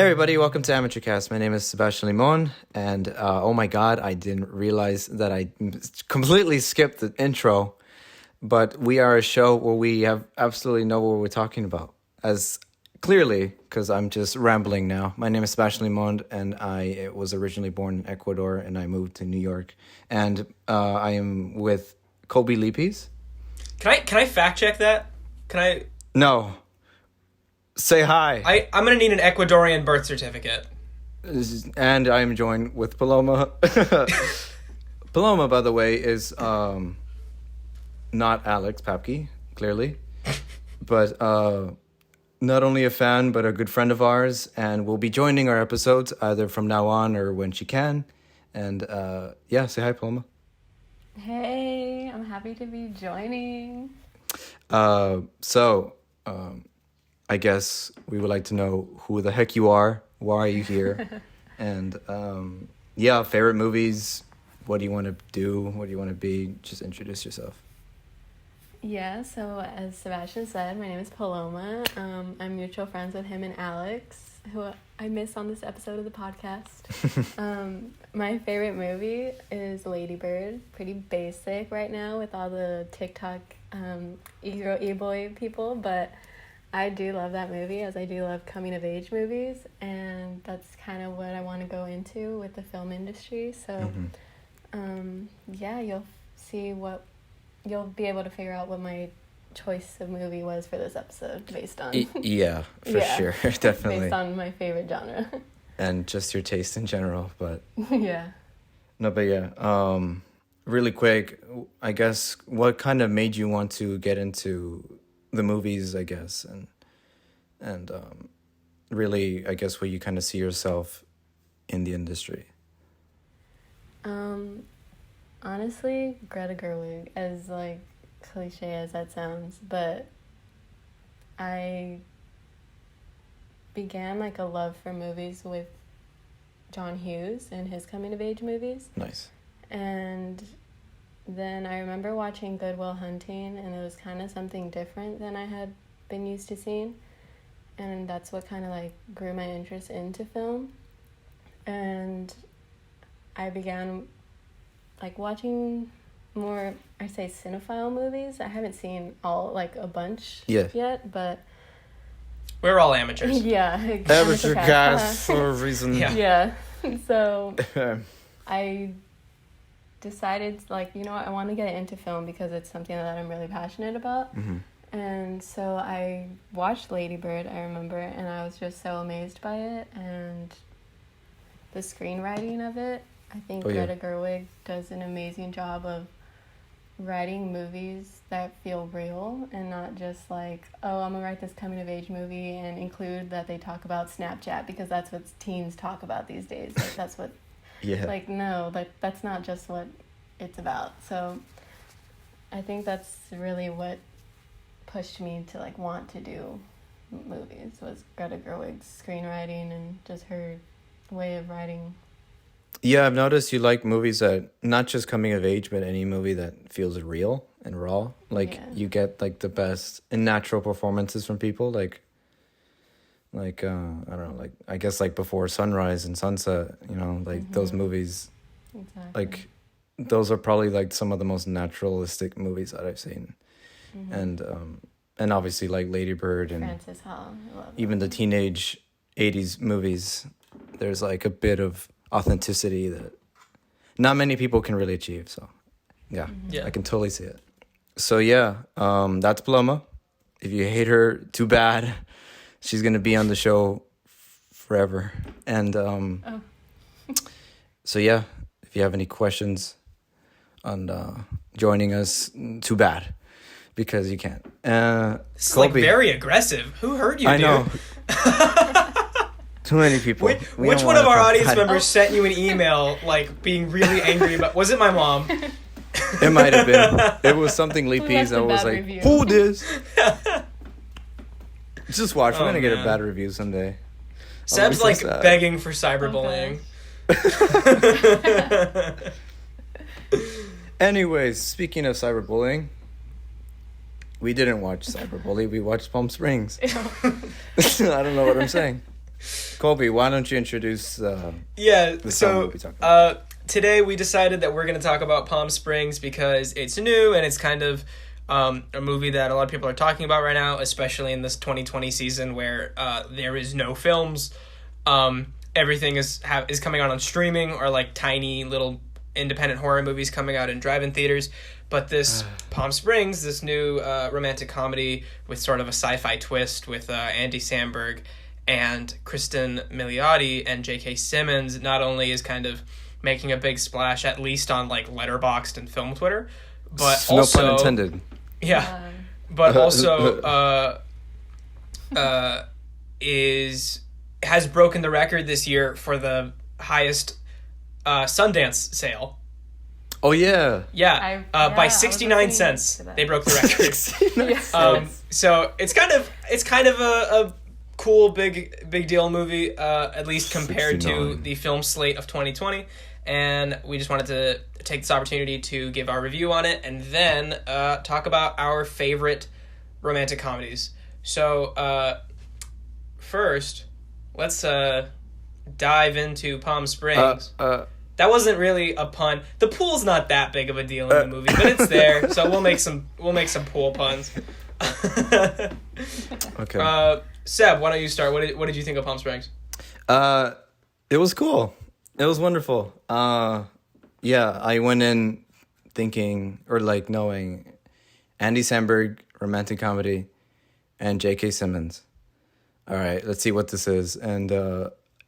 everybody, welcome to Amateur Cast. My name is Sebastian Limon, and oh my god, I didn't realize that I completely skipped the intro, but we are a show where we have absolutely know what we're talking about, as clearly, because I'm just rambling now. My name is Sebastian Limon, and I was originally born in Ecuador, and I moved to New York, and I am with Kolby Lipis. Can I fact check that? Can I? No. Say hi. I'm going to need an Ecuadorian birth certificate. And I'm joined with Paloma. Paloma, by the way, is not Alex Papke, clearly. But not only a fan, but a good friend of ours. And will be joining our episodes either from now on or when she can. And say hi, Paloma. Hey, I'm happy to be joining. I guess we would like to know who the heck you are, why are you here, and favorite movies, what do you want to do, what do you want to be, just introduce yourself. Yeah, so as Sebastian said, my name is Paloma. I'm mutual friends with him and Alex, who I miss on this episode of the podcast. My favorite movie is Lady Bird, pretty basic right now with all the TikTok e-boy people, but I do love that movie, as I do love coming-of-age movies, and that's kind of what I want to go into with the film industry. So, you'll see you'll be able to figure out what my choice of movie was for this episode based on... Sure, definitely. Based on my favorite genre. And just your taste in general, but... Yeah. No, but yeah, really quick, I guess, what kind of made you want to get into the movies, I guess, and really, I guess, where you kind of see yourself in the industry? Honestly, Greta Gerwig, as like cliche as that sounds, but I began like a love for movies with John Hughes and his coming of age movies. Nice. And then I remember watching Good Will Hunting, and it was kind of something different than I had been used to seeing. And that's what kind of like grew my interest into film. And I began like watching more, I say, cinephile movies. I haven't seen a bunch yet, but... We're all amateurs. Yeah. Amateur cast for a reason. Yeah. So I decided, like, you know what, I want to get into film because it's something that I'm really passionate about. Mm-hmm. And so I watched Lady Bird, I remember, and I was just so amazed by it and the screenwriting of it. I think Greta Gerwig does an amazing job of writing movies that feel real and not just like, oh, I'm gonna write this coming of age movie and include that they talk about Snapchat because that's what teens talk about these days. Like, that's what like, no, that's not just what it's about. So I think that's really what pushed me to like want to do movies, was Greta Gerwig's screenwriting and just her way of writing. Yeah, I've noticed you like movies that, not just coming of age, but any movie that feels real and raw. Like, you get, like, the best and natural performances from people. Like, I don't know, like, I guess, like, Before Sunrise and Sunset, you know, like, those movies. Exactly. Like, those are probably, like, some of the most naturalistic movies that I've seen. And obviously, like, Lady Bird and Frances Ha. Even the teenage 80s movies, there's, like, a bit of authenticity that not many people can really achieve. So I can totally see it. So that's Paloma. If you hate her, too bad. She's gonna be on the show forever. And if you have any questions on joining us, too bad, because you can't. This is like very aggressive. Who heard you? I know. Too many people. Which one of our audience members sent you an email, like, being really angry about... Was it my mom? It might have been. It was something Lipis. I was like, review. Who this? Just watch. We're going to get a bad review someday. Seb's, like, begging for cyberbullying. Anyways, speaking of cyberbullying, we didn't watch Cyberbully. We watched Palm Springs. I don't know what I'm saying. Kolby, why don't you introduce today we decided that we're going to talk about Palm Springs because it's new and it's kind of a movie that a lot of people are talking about right now, especially in this 2020 season where there is no films. Everything is coming out on streaming or like tiny little independent horror movies coming out in drive-in theaters. But this Palm Springs, this new romantic comedy with sort of a sci-fi twist with Andy Samberg and Kristen Milioti and J.K. Simmons, not only is kind of making a big splash, at least on like Letterboxd and film Twitter, but no also pun intended. Yeah, but also has broken the record this year for the highest Sundance sale. Oh yeah, yeah. By 69 cents, they broke the record. So it's kind of a cool big deal movie, at least compared 69. To the film slate of 2020. And we just wanted to take this opportunity to give our review on it and then talk about our favorite romantic comedies. So first, let's dive into Palm Springs. That wasn't really a pun. The pool's not that big of a deal in the movie, but it's there. So we'll make some pool puns. Okay. Seb, why don't you start? What did you think of Palm Springs? It was cool. It was wonderful. Yeah, I went in thinking or like knowing Andy Samberg, romantic comedy, and J.K. Simmons. All right, let's see what this is. And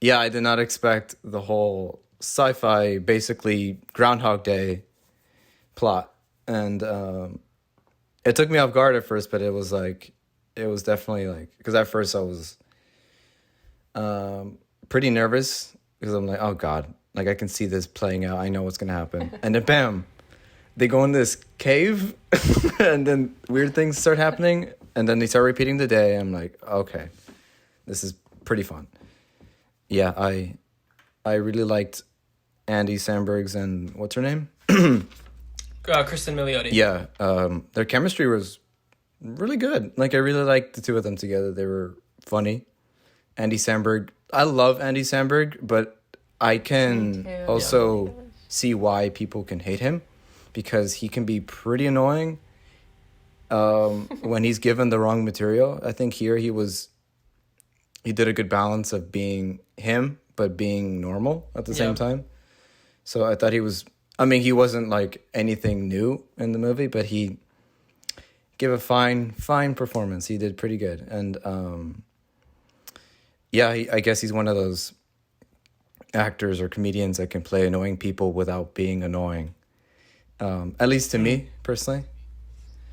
yeah, I did not expect the whole sci-fi, basically Groundhog Day plot. And it took me off guard at first, but it was definitely like, because at first I was pretty nervous because I'm like, oh God, like I can see this playing out. I know what's going to happen. And then bam, they go in this cave and then weird things start happening. And then they start repeating the day. I'm like, okay, this is pretty fun. Yeah, I really liked Andy Samberg's and what's her name? Kristen Milioti. Yeah, their chemistry was really good. Like, I really liked the two of them together. They were funny. Andy Samberg, I love Andy Samberg, but I can also see why people can hate him because he can be pretty annoying when he's given the wrong material. I think here he did a good balance of being him, but being normal at the same time. So I thought he wasn't like anything new in the movie, but he gave a fine performance. He did pretty good. And I guess he's one of those actors or comedians that can play annoying people without being annoying. At least to me, personally.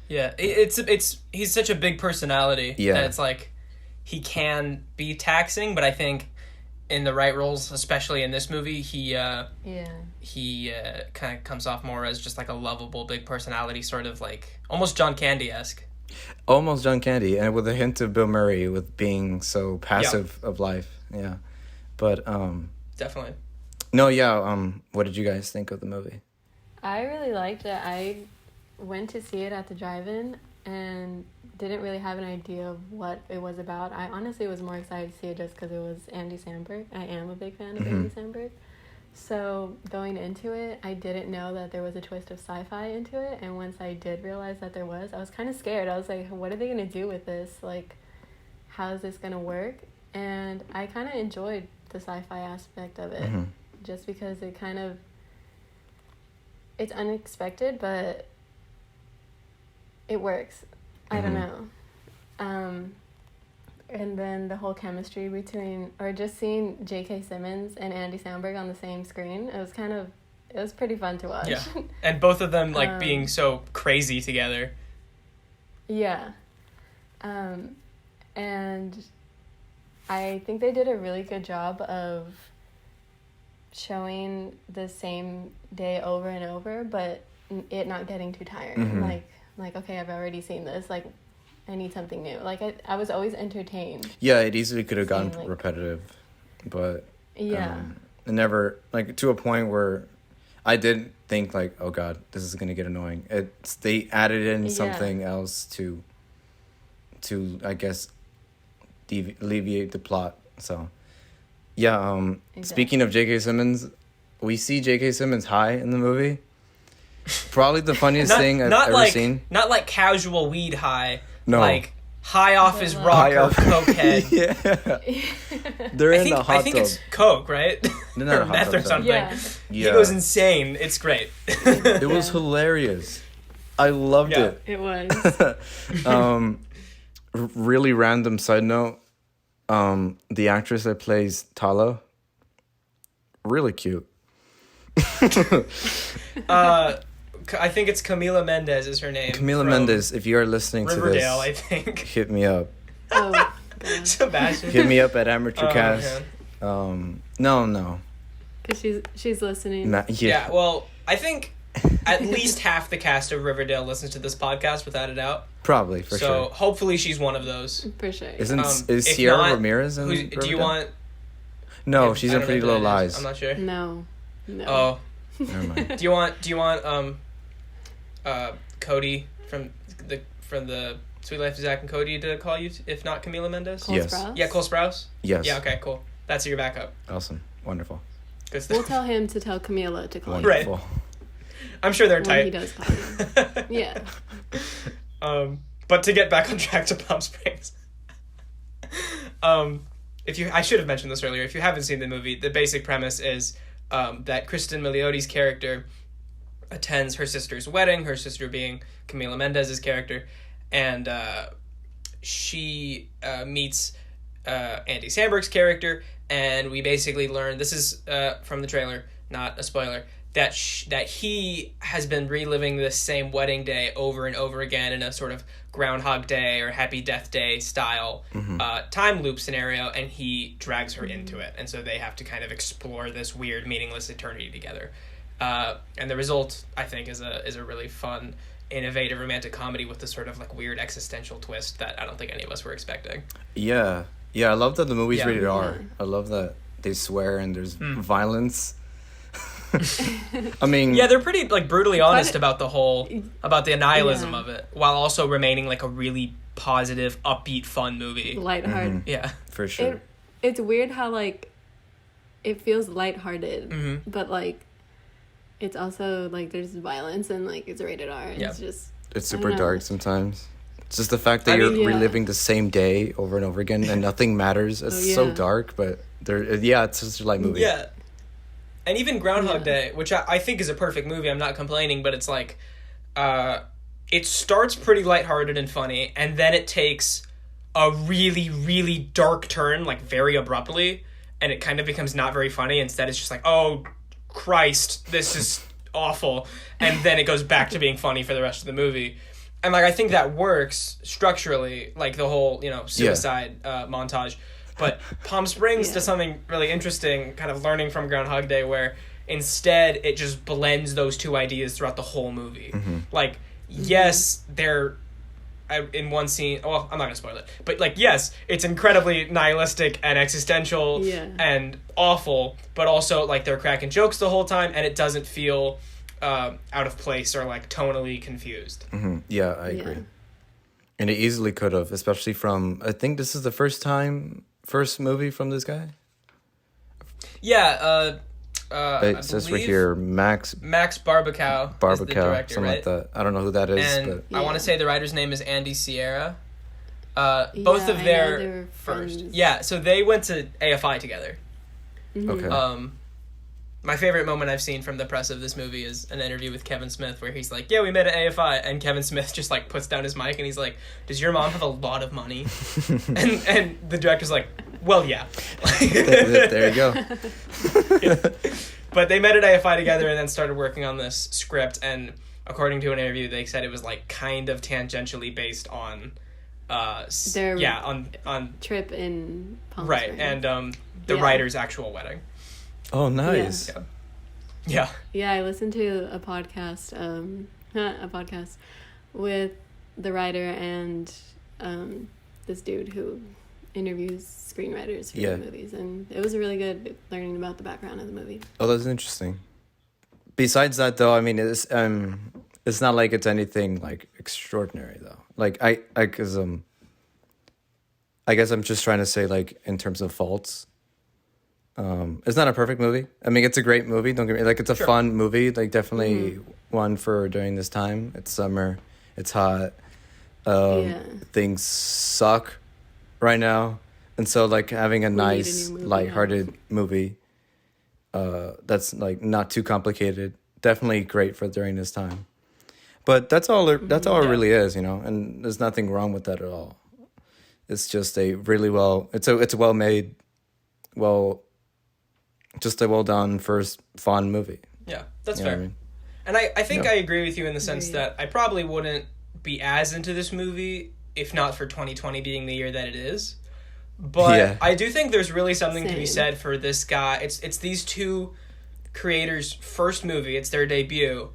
Yeah, he's such a big personality that it's like he can be taxing, but I think in the right roles, especially in this movie, he kind of comes off more as just like a lovable big personality, sort of like almost John Candy-esque. Almost John Candy, and with a hint of Bill Murray with being so passive of life. Yeah, but definitely. No, yeah. What did you guys think of the movie? I really liked it. I went to see it at the drive-in and didn't really have an idea of what it was about. I honestly was more excited to see it just because it was Andy Samberg. I am a big fan of Andy Samberg. So going into it, I didn't know that there was a twist of sci-fi into it. And once I did realize that there was, I was kind of scared. I was like, what are they going to do with this? Like, how is this going to work? And I kind of enjoyed the sci-fi aspect of it just because it's unexpected, but it works. I don't know. And then the whole chemistry between, or just seeing J.K. Simmons and Andy Samberg on the same screen, it was pretty fun to watch. Yeah, and both of them being so crazy together. Yeah. And I think they did a really good job of showing the same day over and over, but it not getting too tiring. Like, okay, I've already seen this. Like, I need something new. Like, I was always entertained. Yeah, it easily could have gone repetitive, but it never, like, to a point where I did think, like, oh God, this is going to get annoying. They added in something else to I guess, alleviate the plot. So, Yeah. Exactly. Speaking of J.K. Simmons, we see J.K. Simmons high in the movie. Probably the funniest thing I've ever seen. Not like casual weed high. No. Like high off his rocker cokehead. Yeah. They're in a hot tub. I think it's coke, right? They're not or a hot meth tub. or something. Yeah. He goes insane. It's great. It was hilarious. I loved it. It was. Really random side note. The actress that plays Tala, really cute. I think it's Camila Mendes is her name. Camila Mendes, if you are listening to Riverdale, this, I think. hit me up. Oh, God. Sebastian. Hit me up at Amateur Cast. Okay. No. Because she's listening. Yeah, well, I think at least half the cast of Riverdale listens to this podcast, without a doubt. Probably, for sure. So hopefully she's one of those. For sure. Is Sierra Ramirez in Riverdale? Do you want... No, she's in Pretty Little Lies. I'm not sure. No. Oh. Never mind. Do you want Cody from the Sweet Life of Zach and Cody to call you, if not Camila Mendes? Cole Yes. Sprouse? Yeah, Cole Sprouse? Yes. Yeah, okay, cool. That's your backup. Awesome. Wonderful. Good stuff. We'll tell him to tell Camila to call you. Right. Wonderful. I'm sure they're When tight. he does call you. Yeah. But to get back on track to Palm Springs. I should have mentioned this earlier. If you haven't seen the movie, the basic premise is that Kristen Miliotti's character attends her sister's wedding, her sister being Camila Mendez's character, and she meets Andy Samberg's character, and we basically learn, this is from the trailer, not a spoiler, that he has been reliving this same wedding day over and over again in a sort of Groundhog Day or Happy Death Day style time loop scenario, and he drags her into it, and so they have to kind of explore this weird, meaningless eternity together. And the result, I think, is a really fun, innovative romantic comedy with this sort of like weird existential twist that I don't think any of us were expecting. Yeah, I love that the movie's rated R. Yeah. I love that they swear and there's violence. I mean, yeah, they're pretty like brutally honest about the annihilism of it, while also remaining like a really positive, upbeat, fun movie. Lighthearted. Yeah, for sure. It's weird how like it feels lighthearted, but like it's also like there's violence and like it's rated R. And It's super dark sometimes. It's just the fact that you're reliving the same day over and over again and nothing matters. It's so dark, but it's just a light movie. Yeah. And even Groundhog Day, which I think is a perfect movie, I'm not complaining, but it's like, it starts pretty lighthearted and funny, and then it takes a really, really dark turn, like very abruptly, and it kind of becomes not very funny. Instead, it's just like, oh, Christ, this is awful. And then it goes back to being funny for the rest of the movie. And like I think that works structurally, like the whole, suicide montage. But Palm Springs does something really interesting, kind of learning from Groundhog Day, where instead it just blends those two ideas throughout the whole movie. Like, yes, they're in one scene. Well, I'm not gonna spoil it, but like, yes, it's incredibly nihilistic and existential and awful, but also like they're cracking jokes the whole time, and it doesn't feel out of place or like tonally confused. Yeah, I agree. And it easily could have, especially from, I think this is the first movie from this guy. Yeah, it says right here, Max Barbacow is the director, something right? like that. I don't know who that is, and but I want to say the writer's name is Andy Sierra. Both of their first, so they went to AFI together. Okay. My favorite moment I've seen from the press of this movie is an interview with Kevin Smith where he's like, yeah, we met at AFI, and Kevin Smith just like puts down his mic and he's like, does your mom have a lot of money? and the director's like, well, yeah. There you go. But they met at AFI together and then started working on this script, and according to an interview they said it was like kind of tangentially based on their on trip in Palm right Springs. And the writer's actual wedding. Oh, nice. Yeah, I listened to a podcast with the writer and this dude who interviews screenwriters for the movies, and it was really good learning about the background of the movie. Oh, that's interesting. Besides that, though, I mean, it's not like it's anything like extraordinary, though. Like I guess I'm just trying to say, like, in terms of faults, It's not a perfect movie. I mean, it's a great movie. Don't get me like it's a fun movie. Like definitely one for during this time. It's summer. It's hot. Things suck right now, and so like having a nice lighthearted movie that's like not too complicated. Definitely great for during this time. But that's all. That's all it really is, you know. And there's nothing wrong with that at all. It's just a really well. It's a well made, just a well done first fun movie. Yeah, that's fair. I mean? And I think I agree with you in the sense that I probably wouldn't be as into this movie if not for 2020 being the year that it is. But I do think there's really something to be said for this guy. It's these two creators' first movie. It's their debut.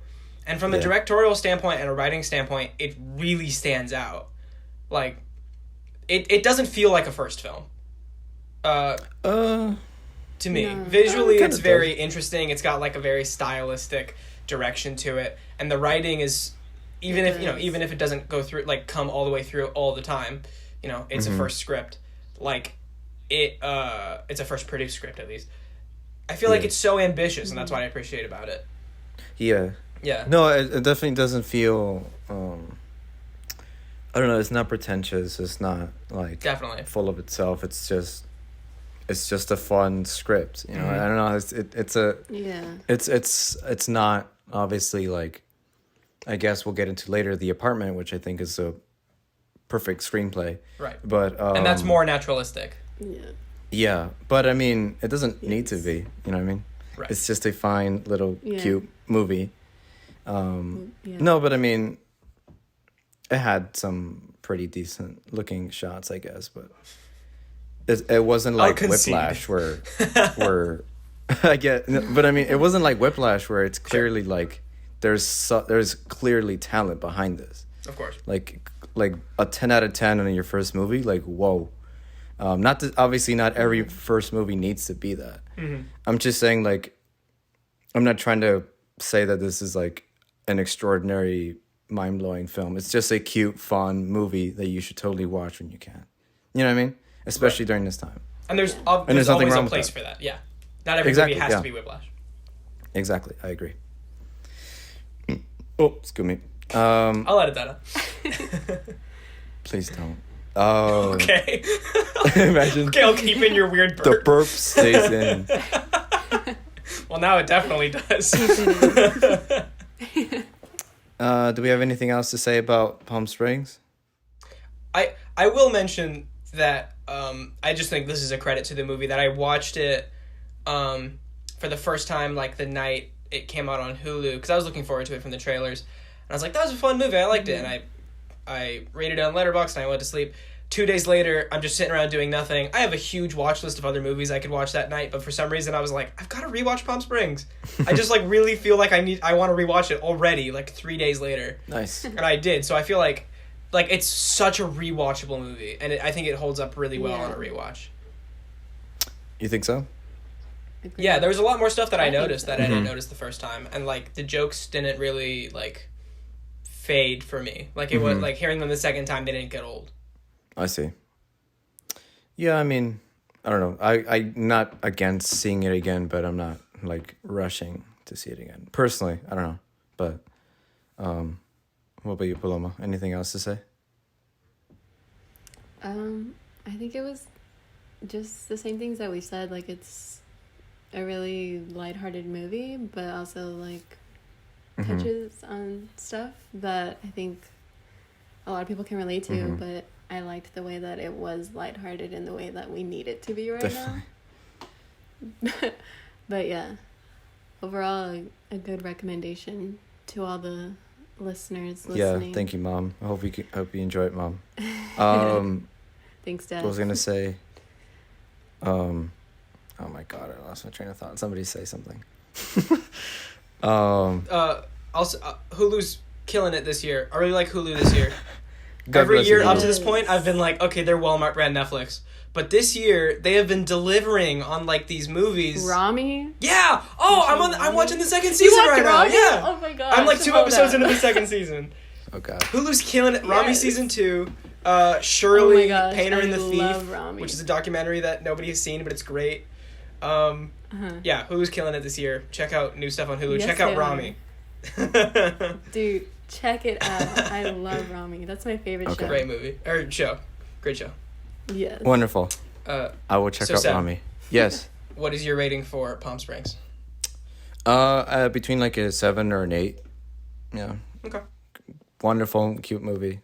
And from a directorial standpoint and a writing standpoint, it really stands out. Like, it doesn't feel like a first film. To me. No. Visually, it's very interesting. It's got, like, a very stylistic direction to it. And the writing is, even if it doesn't go through, like, come all the way through all the time, you know, it's a first script. Like, it's a first produced script, at least. I feel like it's so ambitious, and that's what I appreciate about it. Yeah. Yeah. No, it definitely doesn't feel, I don't know, it's not pretentious. It's not, like, definitely full of itself. It's just a fun script, you know. I don't know. It's not obviously, like, I guess we'll get into later, The Apartment, which I think is a perfect screenplay. Right. But and that's more naturalistic. Yeah. Yeah, but I mean, it doesn't need to be. You know what I mean? Right. It's just a fine little cute movie. No, but I mean, it had some pretty decent looking shots, I guess, but it wasn't like Whiplash where I get, but I mean, it wasn't like Whiplash where it's clearly like there's clearly talent behind this. Of course. Like a 10 out of 10 on your first movie, like whoa. Obviously not every first movie needs to be that. I'm just saying, like, I'm not trying to say that this is like an extraordinary, mind-blowing film. It's just a cute, fun movie that you should totally watch when you can. You know what I mean? Especially during this time. And there's always a place for that. Yeah. Not every movie has to be Whiplash. Exactly. I agree. Oh, excuse me. I'll edit that out. Please don't. Oh. Okay. Imagine. Okay, I'll keep in your weird burp. The burp stays in. Well, now it definitely does. Do we have anything else to say about Palm Springs? I will mention that I just think this is a credit to the movie that I watched it for the first time, like the night it came out on Hulu, because I was looking forward to it from the trailers. And I was like, that was a fun movie. I liked it. And I rated it on Letterboxd and I went to sleep. 2 days later, I'm just sitting around doing nothing. I have a huge watch list of other movies I could watch that night, but for some reason I was like, I've got to rewatch Palm Springs. I just like really feel like I want to rewatch it already, like 3 days later. Nice. And I did, so I feel like it's such a rewatchable movie, and I think it holds up really well on a rewatch. You think so? Yeah, there was a lot more stuff that I noticed that I didn't notice the first time, and like the jokes didn't really like fade for me. Like it was like hearing them the second time, they didn't get old. I see. Yeah, I mean, I don't know. I'm not against seeing it again, but I'm not like rushing to see it again. Personally, I don't know. But what about you, Paloma? Anything else to say? I think it was just the same things that we said. Like, it's a really lighthearted movie, but also like touches on stuff that I think a lot of people can relate to, but I liked the way that it was lighthearted in the way that we need it to be right now. But yeah, overall, a good recommendation to all the listeners listening. Yeah, thank you, Mom. I hope you enjoy it, Mom. Thanks, Dad. What was I gonna say? Oh my God, I lost my train of thought. Somebody say something. Also, Hulu's killing it this year. I really like Hulu this year. Every year up to this point, I've been like, okay, they're Walmart brand Netflix. But this year, they have been delivering on like these movies. Rami? Yeah. Oh, I'm watching the second season right now. Yeah. Oh my God. I'm like 2 episodes into the second season. Oh God. Hulu's killing it. Rami season 2. Shirley, Painter and the Thief, which is a documentary that nobody has seen, but it's great. Yeah, Hulu's killing it this year. Check out new stuff on Hulu. Yes, check out Rami. Dude, check it out. I love Rami. That's my favorite show. Great movie. Or show. Great show. Yes. Wonderful. I will check out Seb, Rami. Yes. What is your rating for Palm Springs? Between like a 7 or an 8. Yeah. Okay. Wonderful, cute movie.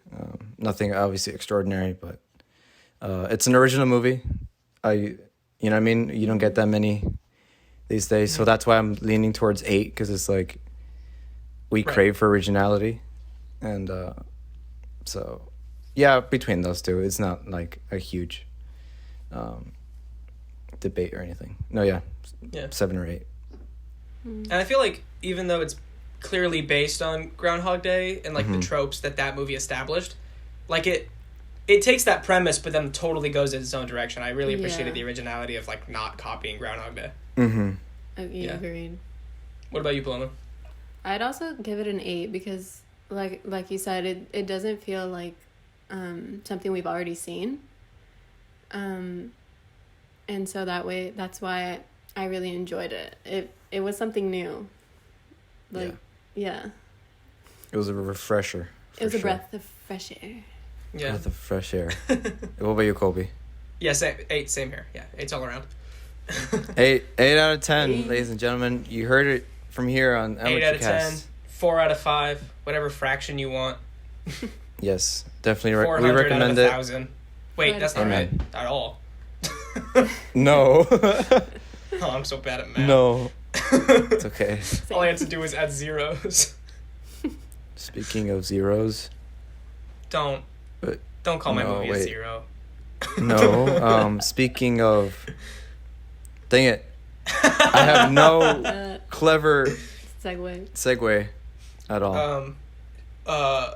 Nothing obviously extraordinary, but it's an original movie. You know what I mean? You don't get that many these days, so that's why I'm leaning towards 8, because it's like we crave for originality, and so yeah, between those two, it's not like a huge debate or anything. No, yeah, 7 or 8. And I feel like even though it's clearly based on Groundhog Day and like the tropes that movie established, like it takes that premise but then totally goes in its own direction. I really appreciated the originality of like not copying Groundhog Day. Agreed. What about you, Paloma? I'd also give it an 8 because like you said, it doesn't feel like something we've already seen, and so that's why I really enjoyed it. It was something new. Like, yeah. It was a refresher. It was a breath of fresh air. Yeah. Breath of fresh air. What about you, Kolby? Yeah, 8, same here. Yeah, 8's all around. 8 out of 10, ladies and gentlemen. You heard it from here on Amateur 8 out of 10, Cast. 4 out of 5, whatever fraction you want. Yes, definitely. 400 we recommend out of it. 1,000. Wait, that's not right at all. No. Oh, I'm so bad at math. No. It's okay. All I had to do was add zeros. Speaking of zeros. Don't call my movie a 0. No. Speaking of. Dang it. I have no clever segue at all. Yeah,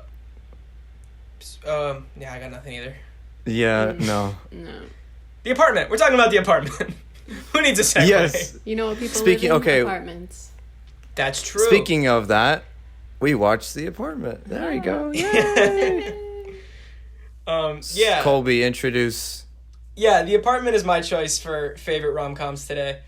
I got nothing either. Yeah, no. The apartment. We're talking about the apartment. Who needs a segue? Yes. You know what people live in? Apartments. That's true. Speaking of that, we watched The Apartment. There we go. Yay. Yeah. Kolby, introduce. Yeah, The Apartment is my choice for favorite rom-coms today.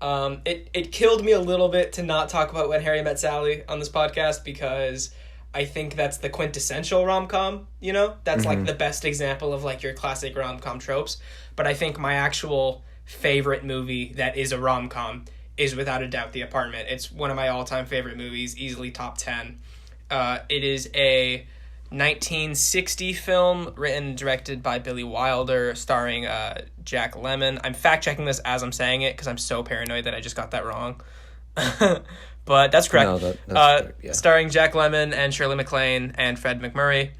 It killed me a little bit to not talk about When Harry Met Sally on this podcast because I think that's the quintessential rom-com, you know? That's like the best example of like your classic rom-com tropes. But I think my actual favorite movie that is a rom-com is without a doubt The Apartment. It's one of my all-time favorite movies, easily top 10. It is a 1960 film written and directed by Billy Wilder, starring Jack Lemmon. I'm fact-checking this as I'm saying it because I'm so paranoid that I just got that wrong. But that's correct. No, that's correct, yeah. Starring Jack Lemmon and Shirley MacLaine and Fred McMurray.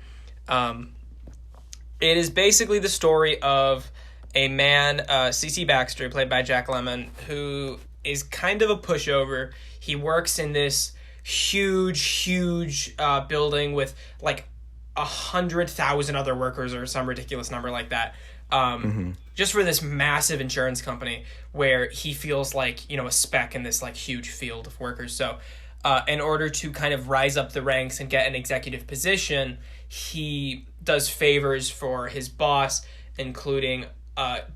It is basically the story of a man, C.C. Baxter, played by Jack Lemmon, who is kind of a pushover. He works in this huge building with like 100,000 other workers or some ridiculous number like that. Just for this massive insurance company where he feels like, you know, a speck in this like huge field of workers. So in order to kind of rise up the ranks and get an executive position, he does favors for his boss, including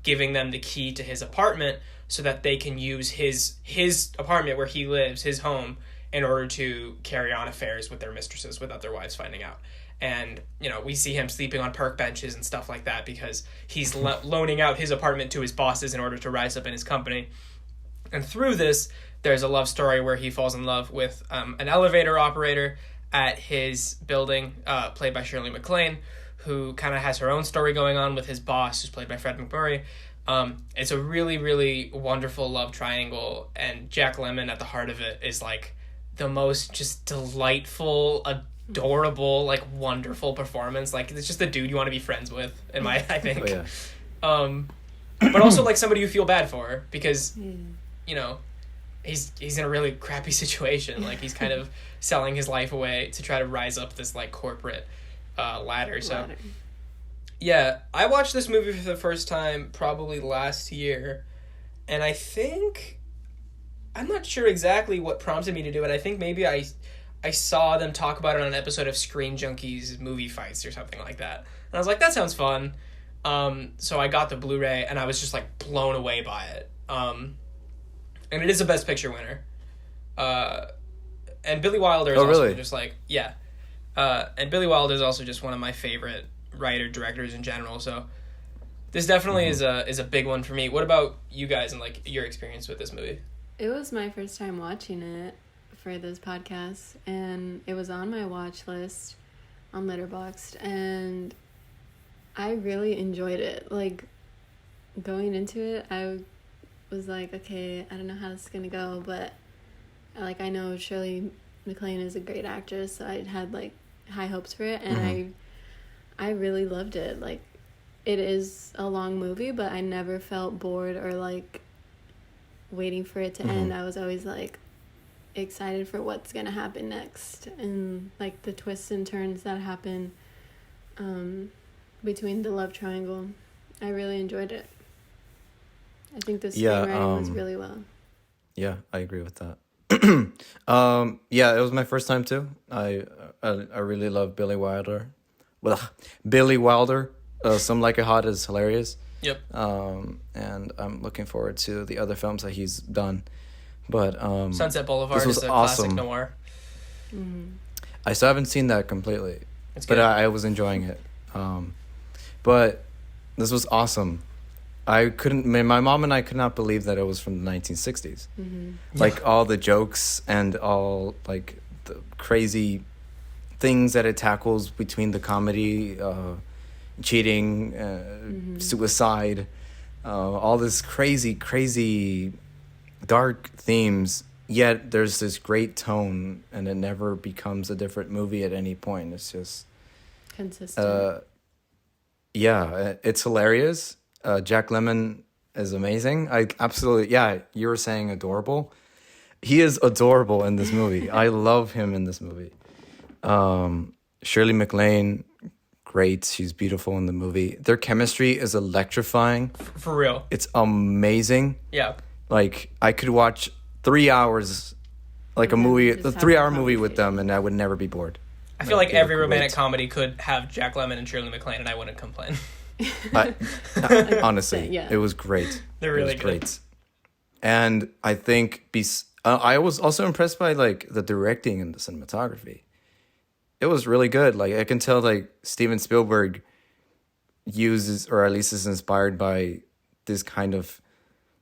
giving them the key to his apartment so that they can use his apartment where he lives, his home, in order to carry on affairs with their mistresses without their wives finding out. And, you know, we see him sleeping on park benches and stuff like that because he's loaning out his apartment to his bosses in order to rise up in his company. And through this, there's a love story where he falls in love with an elevator operator at his building, played by Shirley MacLaine, who kind of has her own story going on with his boss, who's played by Fred McMurray. It's a really, really wonderful love triangle, and Jack Lemmon at the heart of it is like the most just delightful, adorable, like wonderful performance. Like it's just a dude you want to be friends with, I think. Oh, yeah. But also like somebody you feel bad for because, you know, he's in a really crappy situation. Like he's kind of selling his life away to try to rise up this like corporate ladder. So yeah, I watched this movie for the first time probably last year, and I think I'm not sure exactly what prompted me to do it. I think maybe I saw them talk about it on an episode of Screen Junkies Movie Fights or something like that. And I was like, that sounds fun. So I got the Blu-ray and I was just like blown away by it. and it is a Best Picture winner. And Billy Wilder is also just like, yeah. And Billy Wilder is also just one of my favorite writer-directors in general, so this definitely is a big one for me. What about you guys and, like, your experience with this movie? It was my first time watching it for this podcast, and it was on my watch list on Letterboxd, and I really enjoyed it. Like, going into it, I was like, okay, I don't know how this is gonna go, but like, I know Shirley MacLaine is a great actress, so I had like high hopes for it, and I really loved it. Like, it is a long movie, but I never felt bored or like waiting for it to end. I was always like excited for what's gonna happen next, and like the twists and turns that happen between the love triangle. I really enjoyed it. I think the screenwriting was really well. Yeah, I agree with that. Yeah, it was my first time too. I really love Billy Wilder. Well, Billy Wilder. Some Like It Hot is hilarious. Yep. And I'm looking forward to the other films that he's done. But Sunset Boulevard is a classic noir. I still haven't seen that completely, but I was enjoying it. But this was awesome. My mom and I could not believe that it was from the 1960s. Like, all the jokes and all, like, the crazy things that it tackles between the comedy, cheating, suicide, all this crazy dark themes, yet there's this great tone, and it never becomes a different movie at any point. It's just consistent. Yeah, it's hilarious. Jack Lemmon is amazing. You were saying adorable. He is adorable in this movie. I love him in this movie. Shirley MacLaine, great. She's beautiful in the movie. Their chemistry is electrifying. For real. It's amazing. Yeah. Like, I could watch 3 hours, like a 3-hour movie with them, and I would never be bored. I feel like every romantic comedy could have Jack Lemmon and Shirley MacLaine, and I wouldn't complain. Honestly, yeah. It was great. They're really good. Great. And I think I was also impressed by, like, the directing and the cinematography. It was really good. Like, I can tell, like, Steven Spielberg uses, or at least is inspired by, this kind of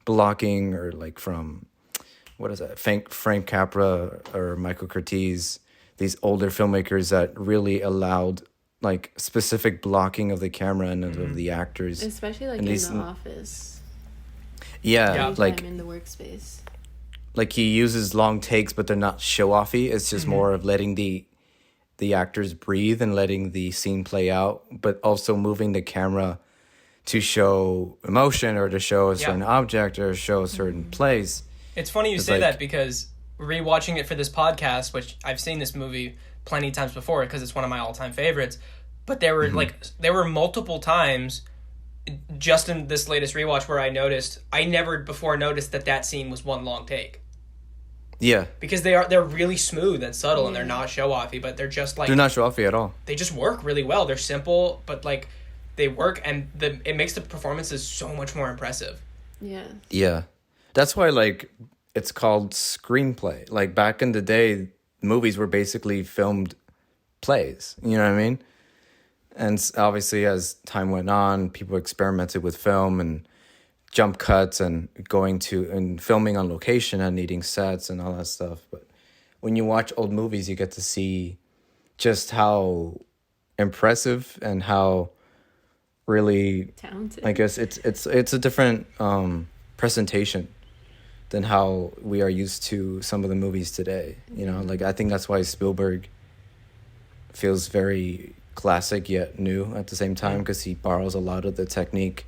blocking, or like from, what is that, Frank Capra or Michael Curtiz, these older filmmakers that really allowed, like, specific blocking of the camera and of the actors, especially like in The Office. Yeah, like in the workspace. Like, he uses long takes, but they're not show-offy. It's just more of letting the actors breathe and letting the scene play out, but also moving the camera to show emotion, or to show a certain object, or show a certain place. It's funny you say that, because rewatching it for this podcast, which I've seen this movie plenty of times before because it's one of my all-time favorites, but there were multiple times just in this latest rewatch where I never before noticed that scene was one long take. Yeah. Because they're really smooth and subtle, and they're not show-offy, but they're just like... They're not show-offy at all. They just work really well. They're simple, but, like, they work, and it makes the performances so much more impressive. Yeah. Yeah. That's why, like, it's called screenplay. Like, back in the day, movies were basically filmed plays. You know what I mean? And obviously, as time went on, people experimented with film and jump cuts and filming on location and needing sets and all that stuff. But when you watch old movies, you get to see just how impressive and how really talented. I guess it's a different presentation than how we are used to some of the movies today. You know, like, I think that's why Spielberg feels very classic yet new at the same time, because he borrows a lot of the technique,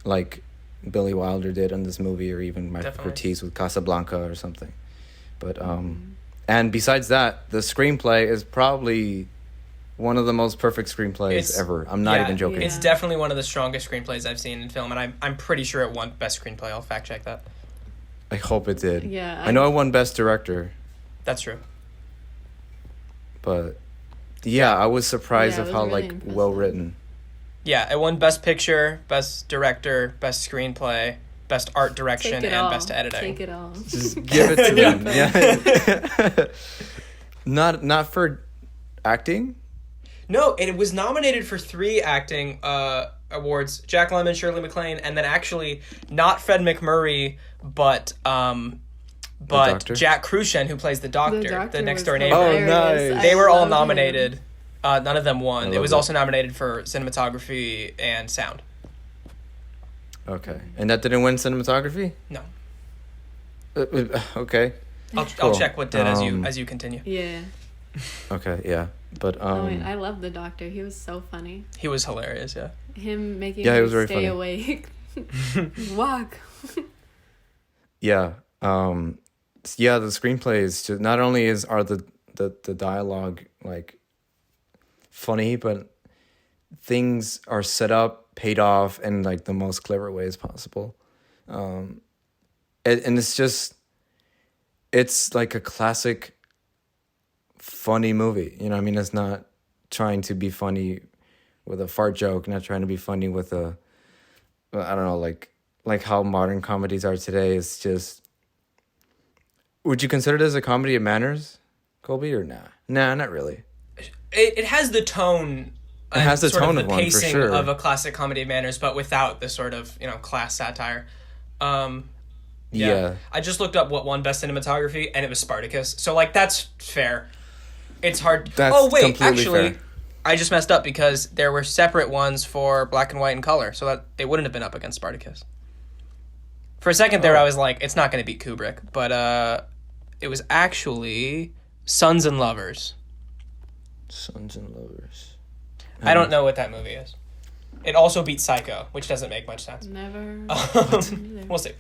like Billy Wilder did in this movie, or even Michael Curtiz with Casablanca or something. But and besides that, the screenplay is probably one of the most perfect screenplays ever. I'm not even joking. It's definitely one of the strongest screenplays I've seen in film, and I'm pretty sure it won Best Screenplay. I'll fact check that. I hope it did. Yeah. I know it won Best Director. That's true. But yeah, I was surprised of how really well written. Yeah, it won Best Picture, Best Director, Best Screenplay, best art direction and all. best editing. Take it all. Just give it to them. Yeah. Not for acting. No, it was nominated for 3 acting awards: Jack Lemmon, Shirley MacLaine, and then actually not Fred McMurray, but Jack Crucian, who plays the doctor the next door neighbor. Oh, nice. They were all nominated. None of them won. It was also nominated for cinematography and sound. Okay, and that didn't win cinematography? No. Okay. I'll check what did as you continue. Yeah. Okay, yeah. But I love the doctor. He was so funny. He was hilarious, yeah. Him making he was me very stay funny. awake. Walk. Yeah. Yeah, the screenplay is just, not only are the dialogue like funny, but things are set up, paid off in like the most clever ways possible. And it's like a classic funny movie. You know what I mean? It's not trying to be funny with a fart joke, not trying to be funny with I don't know, like how modern comedies are today. It's just, would you consider this a comedy of manners, Kolby, or nah? Nah, not really. It has the tone. It has the sort tone of of the one, for pacing sure. of a classic comedy of manners, but without the sort of class satire. Yeah. I just looked up what won best cinematography, and it was Spartacus. So that's fair. It's hard. That's actually, fair. I just messed up because there were separate ones for black and white and color, so that they wouldn't have been up against Spartacus. For a second there, I was like, it's not going to beat Kubrick, but it was actually Sons and Lovers. Sons and Lovers. I don't know what that movie is. It also beat Psycho, which doesn't make much sense. Never. We'll see.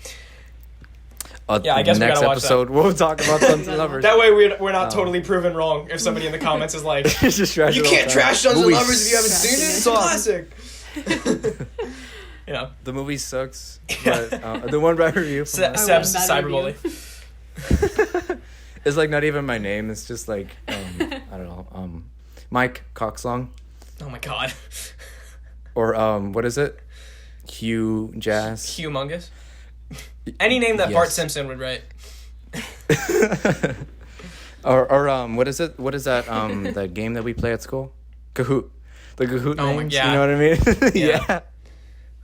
Yeah, I guess we next gotta watch episode we'll talk about Sons and Lovers. That way we're not totally proven wrong if somebody in the comments is like, It's just trash you it all can't the trash time. Sons and Movie Lovers if you haven't seen it. It's a classic. The movie sucks. But the one bad review. Seb's bad cyberbully. It's like not even my name. It's just like I don't know. Mike Coxlong. Oh my god. Or what is it? Hugh Jazz. Humongous. Any name that Yes. Bart Simpson would write. or what is it? What is that that game that we play at school? Kahoot. The Kahoot Oh my- names. yeah. You know what I mean? Yeah. Yeah.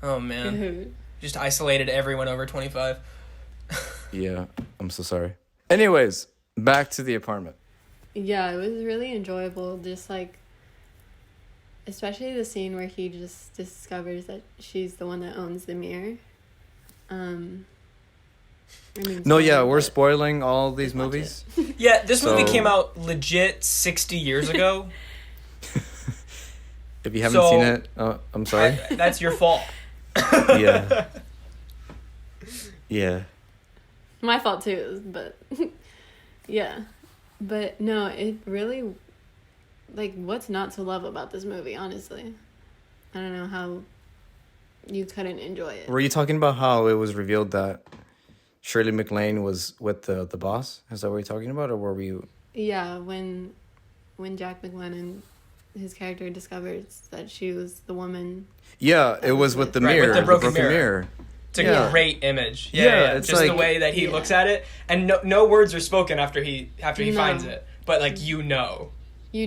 Oh man. Just isolated everyone over 25. Yeah. I'm so sorry. Anyways, back to the apartment. Yeah, it was really enjoyable. Just like, especially the scene where he just discovers that she's the one that owns the mirror. No, yeah, we're spoiling all these Watch movies. Yeah, this movie So- came out legit 60 years ago. If you haven't seen it, I'm sorry. That's your fault. Yeah. Yeah. My fault too, but yeah. But no, it really, like, what's not to love about this movie, honestly? I don't know how you couldn't enjoy it. Were you talking about how it was revealed that Shirley MacLaine was with the boss? Is that what you're talking about, or were we? Yeah, when Jack McLennan, his character, discovers that she was the woman. Yeah, it was with the Right, mirror. with the broken mirror. It's a Yeah. great image. Yeah, it's just like- the way that he looks at it, and no words are spoken after he finds it, but like You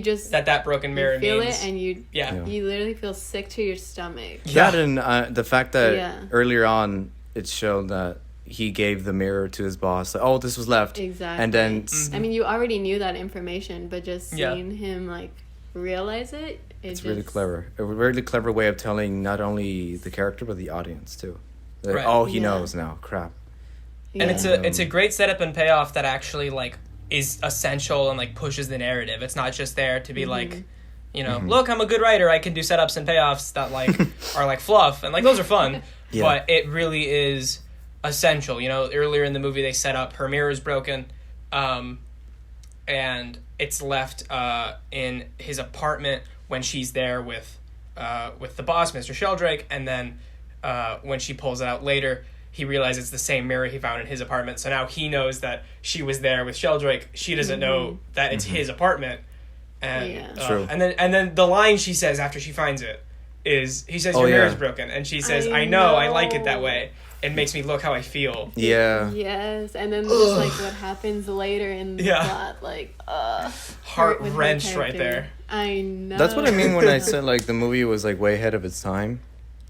just that broken mirror you feel means it, and you yeah. you literally feel sick to your stomach. That and the fact that Yeah. earlier on it showed that he gave the mirror to his boss. Like, oh, this was left. Exactly. And then I mean, you already knew that information, but just Yeah. seeing him like realize it, it's really clever. A really clever way of telling not only the character but the audience too. That, Right. oh, he Yeah. knows now. Crap. Yeah. And it's a great setup and payoff that actually like is essential and like pushes the narrative. It's not just there to be like, look, I'm a good writer. I can do setups and payoffs that like are like fluff, and like those are fun. Yeah. But it really is essential. Earlier in the movie they set up her mirror is broken, and it's left in his apartment when she's there with the boss, Mr. Sheldrake, and then when she pulls it out later, he realizes it's the same mirror he found in his apartment. So now he knows that she was there with Sheldrake. She doesn't know that it's his apartment. And Yeah. True. and then the line she says after she finds it is, he says, Oh, your yeah. mirror's broken, and she says, I know, I like it that way. it makes me look how I feel. Yeah. Yes, and then just like what happens later in the plot, like heart wrenched right there. I know. That's what I mean when I said like the movie was like way ahead of its time.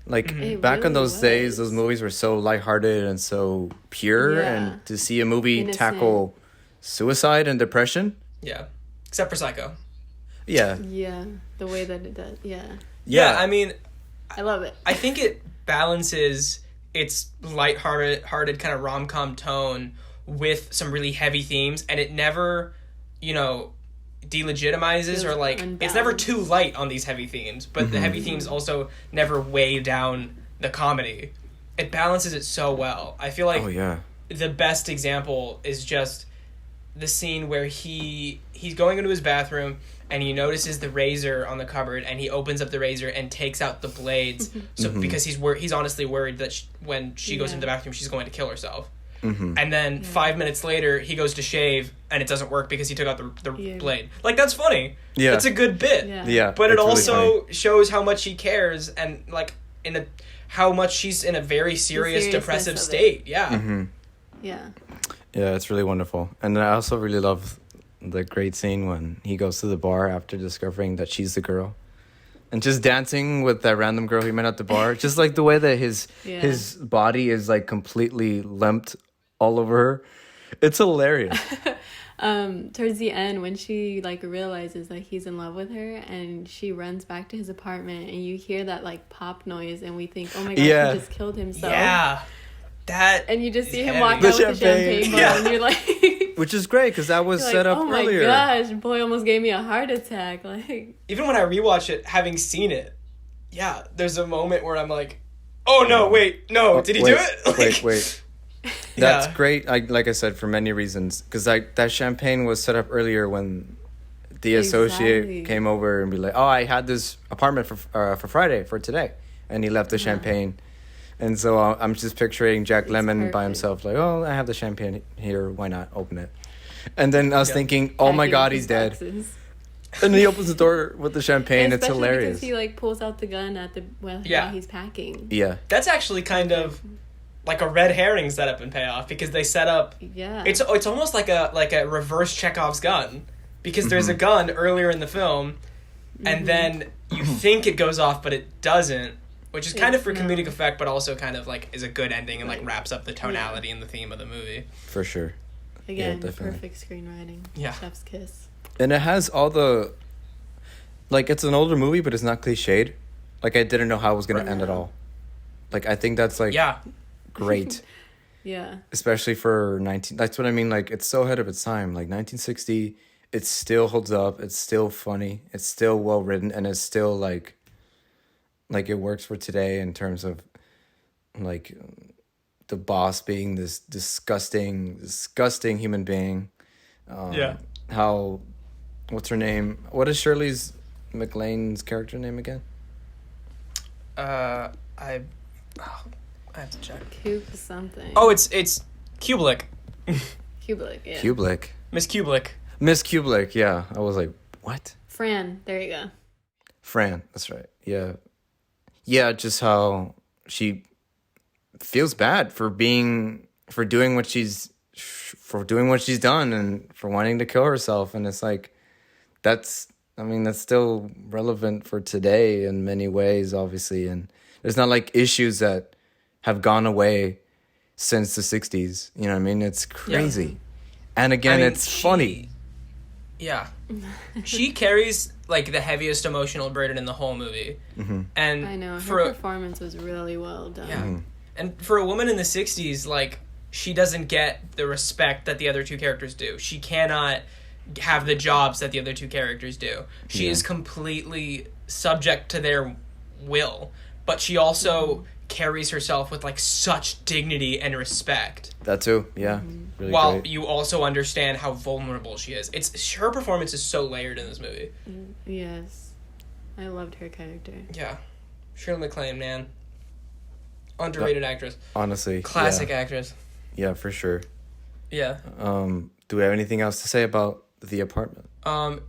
Like back really in those was. days, those movies were so lighthearted and so pure, and to see a movie tackle suicide and depression. Yeah, except for Psycho. Yeah. Yeah, the way that it does. Yeah, I mean, I love it. I think it balances its lighthearted kind of rom-com tone with some really heavy themes, and it never, delegitimizes or like unbalanced. It's never too light on these heavy themes, but the heavy themes also never weigh down the comedy. It balances it so well. I feel like the best example is just the scene where he's going into his bathroom and he notices the razor on the cupboard, and he opens up the razor and takes out the blades. So because he's honestly worried that when she goes into the bathroom, she's going to kill herself. And then 5 minutes later, he goes to shave, and it doesn't work because he took out the blade. Like, that's funny. Yeah. That's a good bit. Yeah. But it also really shows how much he cares, and, like, how much she's in a very serious depressive state. Yeah. Yeah. Yeah, it's really wonderful. And I also really love the great scene when he goes to the bar after discovering that she's the girl. And just dancing with that random girl he met at the bar. Just like the way that his body is like completely limped all over her. It's hilarious. Towards the end, when she like realizes that he's in love with her, and she runs back to his apartment, and you hear that like pop noise, and we think, oh my gosh, he just killed himself. Yeah. And you just see him walk out with the champagne bottle, and you're like... Which is great, because that was set up earlier. Oh my gosh, boy almost gave me a heart attack. Like, even when I rewatch it, having seen it, there's a moment where I'm like, oh no, wait, no, did he do it? Like, wait. That's great, like I said, for many reasons. Because that champagne was set up earlier when the associate came over and be like, oh, I had this apartment for Friday, for today. And he left the champagne. And so I'm just picturing Jack Lemmon by himself, like, oh, I have the champagne here, why not open it? And then I was thinking, oh my God, he's dead. And he opens the door with the champagne. It's hilarious. Because he like pulls out the gun while he's packing. Yeah. That's actually kind of like a red herring setup and payoff, because they set up. Yeah. It's almost like a reverse Chekhov's gun, because there's a gun earlier in the film, and then you think it goes off, but it doesn't. Which is kind of for comedic effect, but also kind of like is a good ending and like wraps up the tonality and the theme of the movie. For sure. Again, perfect screenwriting. Yeah. Chef's kiss. And it has all the... Like, it's an older movie, but it's not cliched. Like, I didn't know how it was going to end at all. Like, I think that's, like, great. Yeah. Especially for That's what I mean. Like, it's so ahead of its time. Like, 1960, it still holds up. It's still funny. It's still well written. And it's still, like it works for today in terms of, like, the boss being this disgusting human being. How... What's her name? What is Shirley's MacLaine's character name again? I have to check. Cube something. Oh, it's Kubelik. Kubelik, yeah. Kubelik. Miss Kubelik. Miss Kubelik, yeah. I was like, what? Fran, there you go. Fran, that's right. Yeah. Yeah, just how she feels bad for doing what she's done and for wanting to kill herself. And it's like, that's still relevant for today in many ways, obviously. And there's not like issues that have gone away since the 60s. You know what I mean? It's crazy. Yeah. And again, it's funny. Yeah. She carries like the heaviest emotional burden in the whole movie. Mm-hmm. And I know, her performance was really well done. Yeah. Mm-hmm. And for a woman in the 60s, like, she doesn't get the respect that the other two characters do. She cannot have the jobs that the other two characters do. She is completely subject to their will, but she also carries herself with like such dignity and respect. That too, yeah. Really While great. you also understand how vulnerable she is. Her performance is so layered in this movie. Yes. I loved her character. Yeah. Shirley MacLaine, man. Underrated actress. Honestly. Classic actress. Yeah, for sure. Yeah. Do we have anything else to say about the apartment?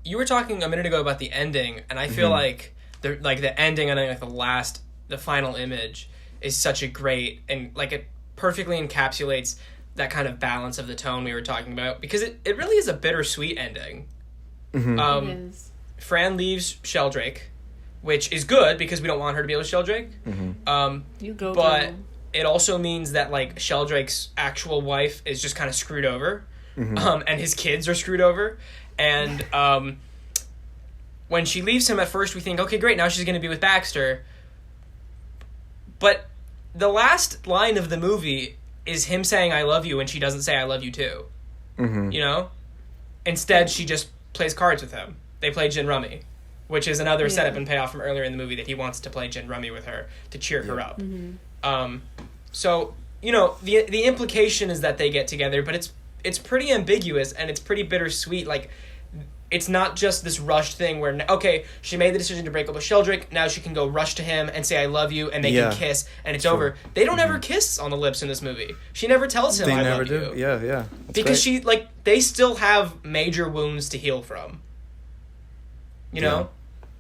You were talking a minute ago about the ending, and I feel like the ending and like the final image is such a great and like a perfectly encapsulates that kind of balance of the tone we were talking about, because it really is a bittersweet ending. It is. Fran leaves Sheldrake, which is good because we don't want her to be with Sheldrake. You go, but girl. it also means that like Sheldrake's actual wife is just kind of screwed over, and his kids are screwed over, and when she leaves him, at first we think, okay, great, now she's going to be with Baxter. But the last line of the movie is him saying "I love you," and she doesn't say "I love you too." You know, instead she just plays cards with him. They play gin rummy, which is another setup and payoff from earlier in the movie, that he wants to play gin rummy with her to cheer her up. So, you know, the implication is that they get together, but it's pretty ambiguous and it's pretty bittersweet. Like, it's not just this rushed thing where, okay, she made the decision to break up with Sheldrake, now she can go rush to him and say I love you, and they can kiss, and it's over. They don't ever kiss on the lips in this movie. She never tells him I love you. Yeah. That's because great. they still have major wounds to heal from. You know?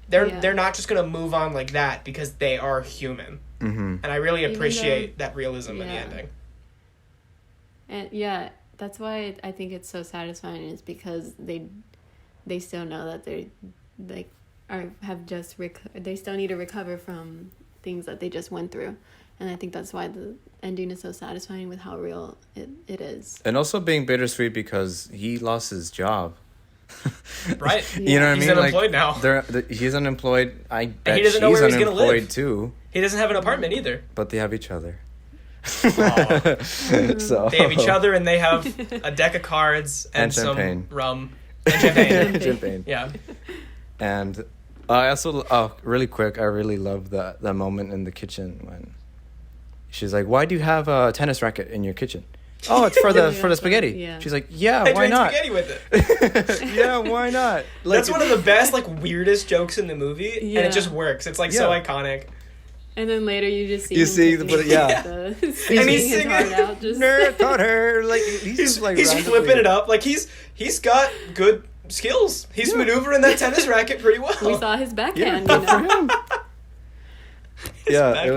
They're not just going to move on like that because they are human. And I really appreciate that realism in the ending. And that's why I think it's so satisfying, is because they still know that they still need to recover from things that they just went through. And I think that's why the ending is so satisfying with how real it is. And also being bittersweet because he lost his job. Right. You know what I mean? He's unemployed now. He's unemployed. I bet he doesn't know she's where he's gonna unemployed live. too. He doesn't have an apartment either. But they have each other. So they have each other, and they have a deck of cards and champagne. some rum and champagne. Champagne. Yeah. And I also, really quick, I really love that moment in the kitchen when she's like, "Why do you have a tennis racket in your kitchen?" "Oh, it's for the spaghetti." Yeah. She's like, "Yeah, I why drank not?" spaghetti with it. Yeah, why not? Like, That's one of the best, weirdest jokes in the movie, and it just works. It's so iconic. And then later you just see and he's singing his heart out. Just nerd taught her. Like he's just he's flipping it up. Like he's got good skills. He's maneuvering that tennis racket pretty well. we saw his backhand. Yeah, good for him. Yeah, it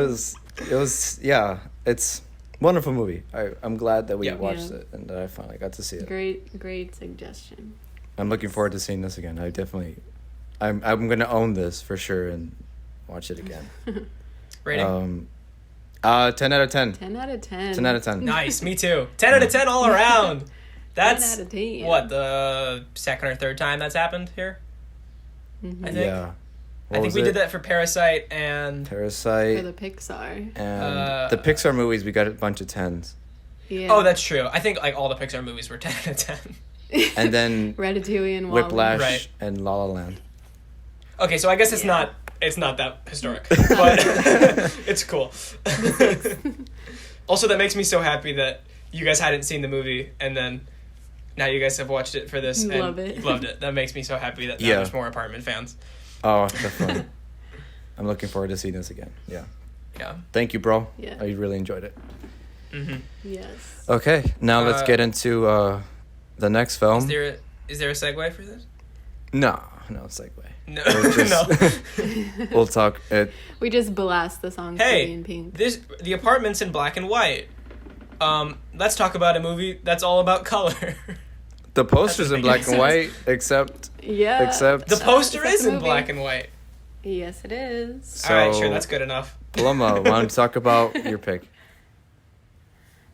was. Yeah, it's a wonderful movie. I'm glad that we watched it and that I finally got to see it. Great suggestion. I'm looking forward to seeing this again. I'm gonna own this for sure and watch it again. Rating? 10 out of 10. 10 out of 10. 10 out of 10. Nice, me too. 10 out of 10 all around. That's 10 out of 10. What, the second or third time that's happened here? I think. Yeah. I think we did that for Parasite and... For the Pixar. And the Pixar movies, we got a bunch of 10s. Yeah. Oh, that's true. I think all the Pixar movies were 10 out of 10. And then Ratatouille and WALL-E. Whiplash and La La Land. Okay, so I guess it's not that historic, but it's cool. Also, that makes me so happy that you guys hadn't seen the movie, and then now you guys have watched it for this and loved it. That makes me so happy that now there's more apartment fans. Oh, definitely. I'm looking forward to seeing this again. Yeah. Yeah. Thank you, bro. Yeah. I really enjoyed it. Mm-hmm. Yes. Okay, now let's get into the next film. Is there a segue for this? No segue. No. No. We'll talk. We just blast the song Pretty in Pink. The apartment's in black and white. Let's talk about a movie that's all about color. The poster's in black and white, except the poster is in black and white. Yes, it is. So, all right, sure, that's good enough. Paloma, why don't you talk about your pick?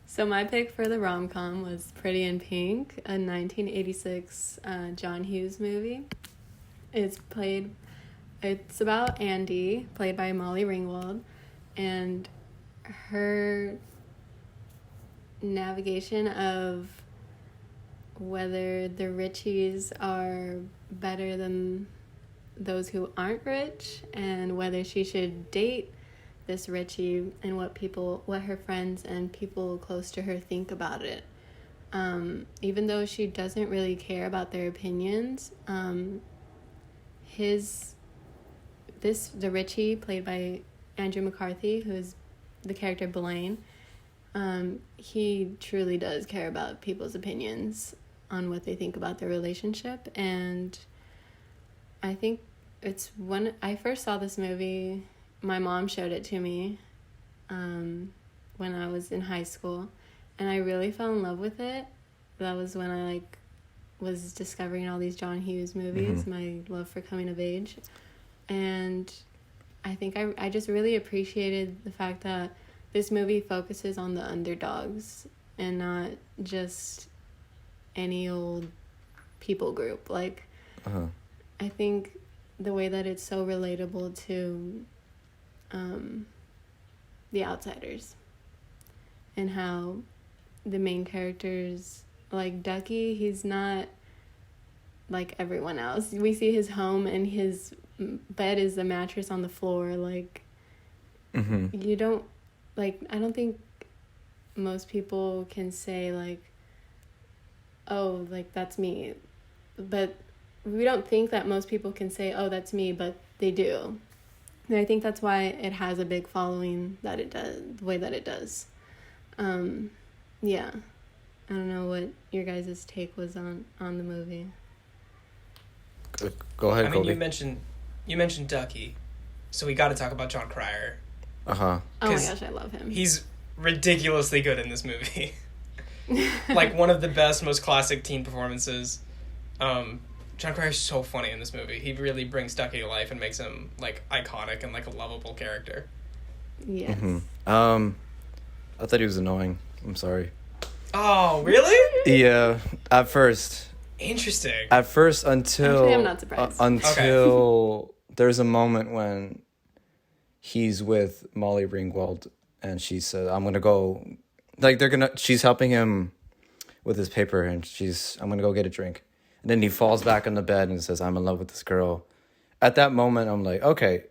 So my pick for the rom-com was Pretty in Pink, a 1986 John Hughes movie. It's about Andy, played by Molly Ringwald, and her navigation of whether the Richies are better than those who aren't rich, and whether she should date this Richie and what her friends and people close to her think about it. Even though she doesn't really care about their opinions, the Richie, played by Andrew McCarthy, who is the character Blaine, he truly does care about people's opinions on what they think about their relationship. And I think it's when I first saw this movie, my mom showed it to me when when I was in high school, and I really fell in love with it. That was when I like was discovering all these John Hughes movies, my love for coming of age. And I think I just really appreciated the fact that this movie focuses on the underdogs and not just any old people group. Like, I think the way that it's so relatable to the outsiders, and how the main characters, like Ducky, he's not like everyone else. We see his home, and his bed is a mattress on the floor. Like, you don't, like, I don't think most people can say, like, oh, like, that's me. But we don't think that most people can say, oh, that's me, but they do. And I think that's why it has a big following that it does, the way that it does. Yeah. I don't know what your guys' take was on the movie. Go ahead, I mean, Kolby. you mentioned Ducky, so we got to talk about John Cryer. Oh my gosh, I love him. He's ridiculously good in this movie. Like, one of the best, most classic teen performances. John Cryer's so funny in this movie. He really brings Ducky to life and makes him, like, iconic and, like, a lovable character. Yes. I thought he was annoying. I'm sorry. Oh, really? Yeah, at first. Interesting. At first, until... Actually, I'm not surprised. Until there's a moment when he's with Molly Ringwald, and she said, I'm going to go... Like, she's helping him with his paper, and I'm going to go get a drink. And then he falls back on the bed and says, I'm in love with this girl. At that moment, I'm like, okay.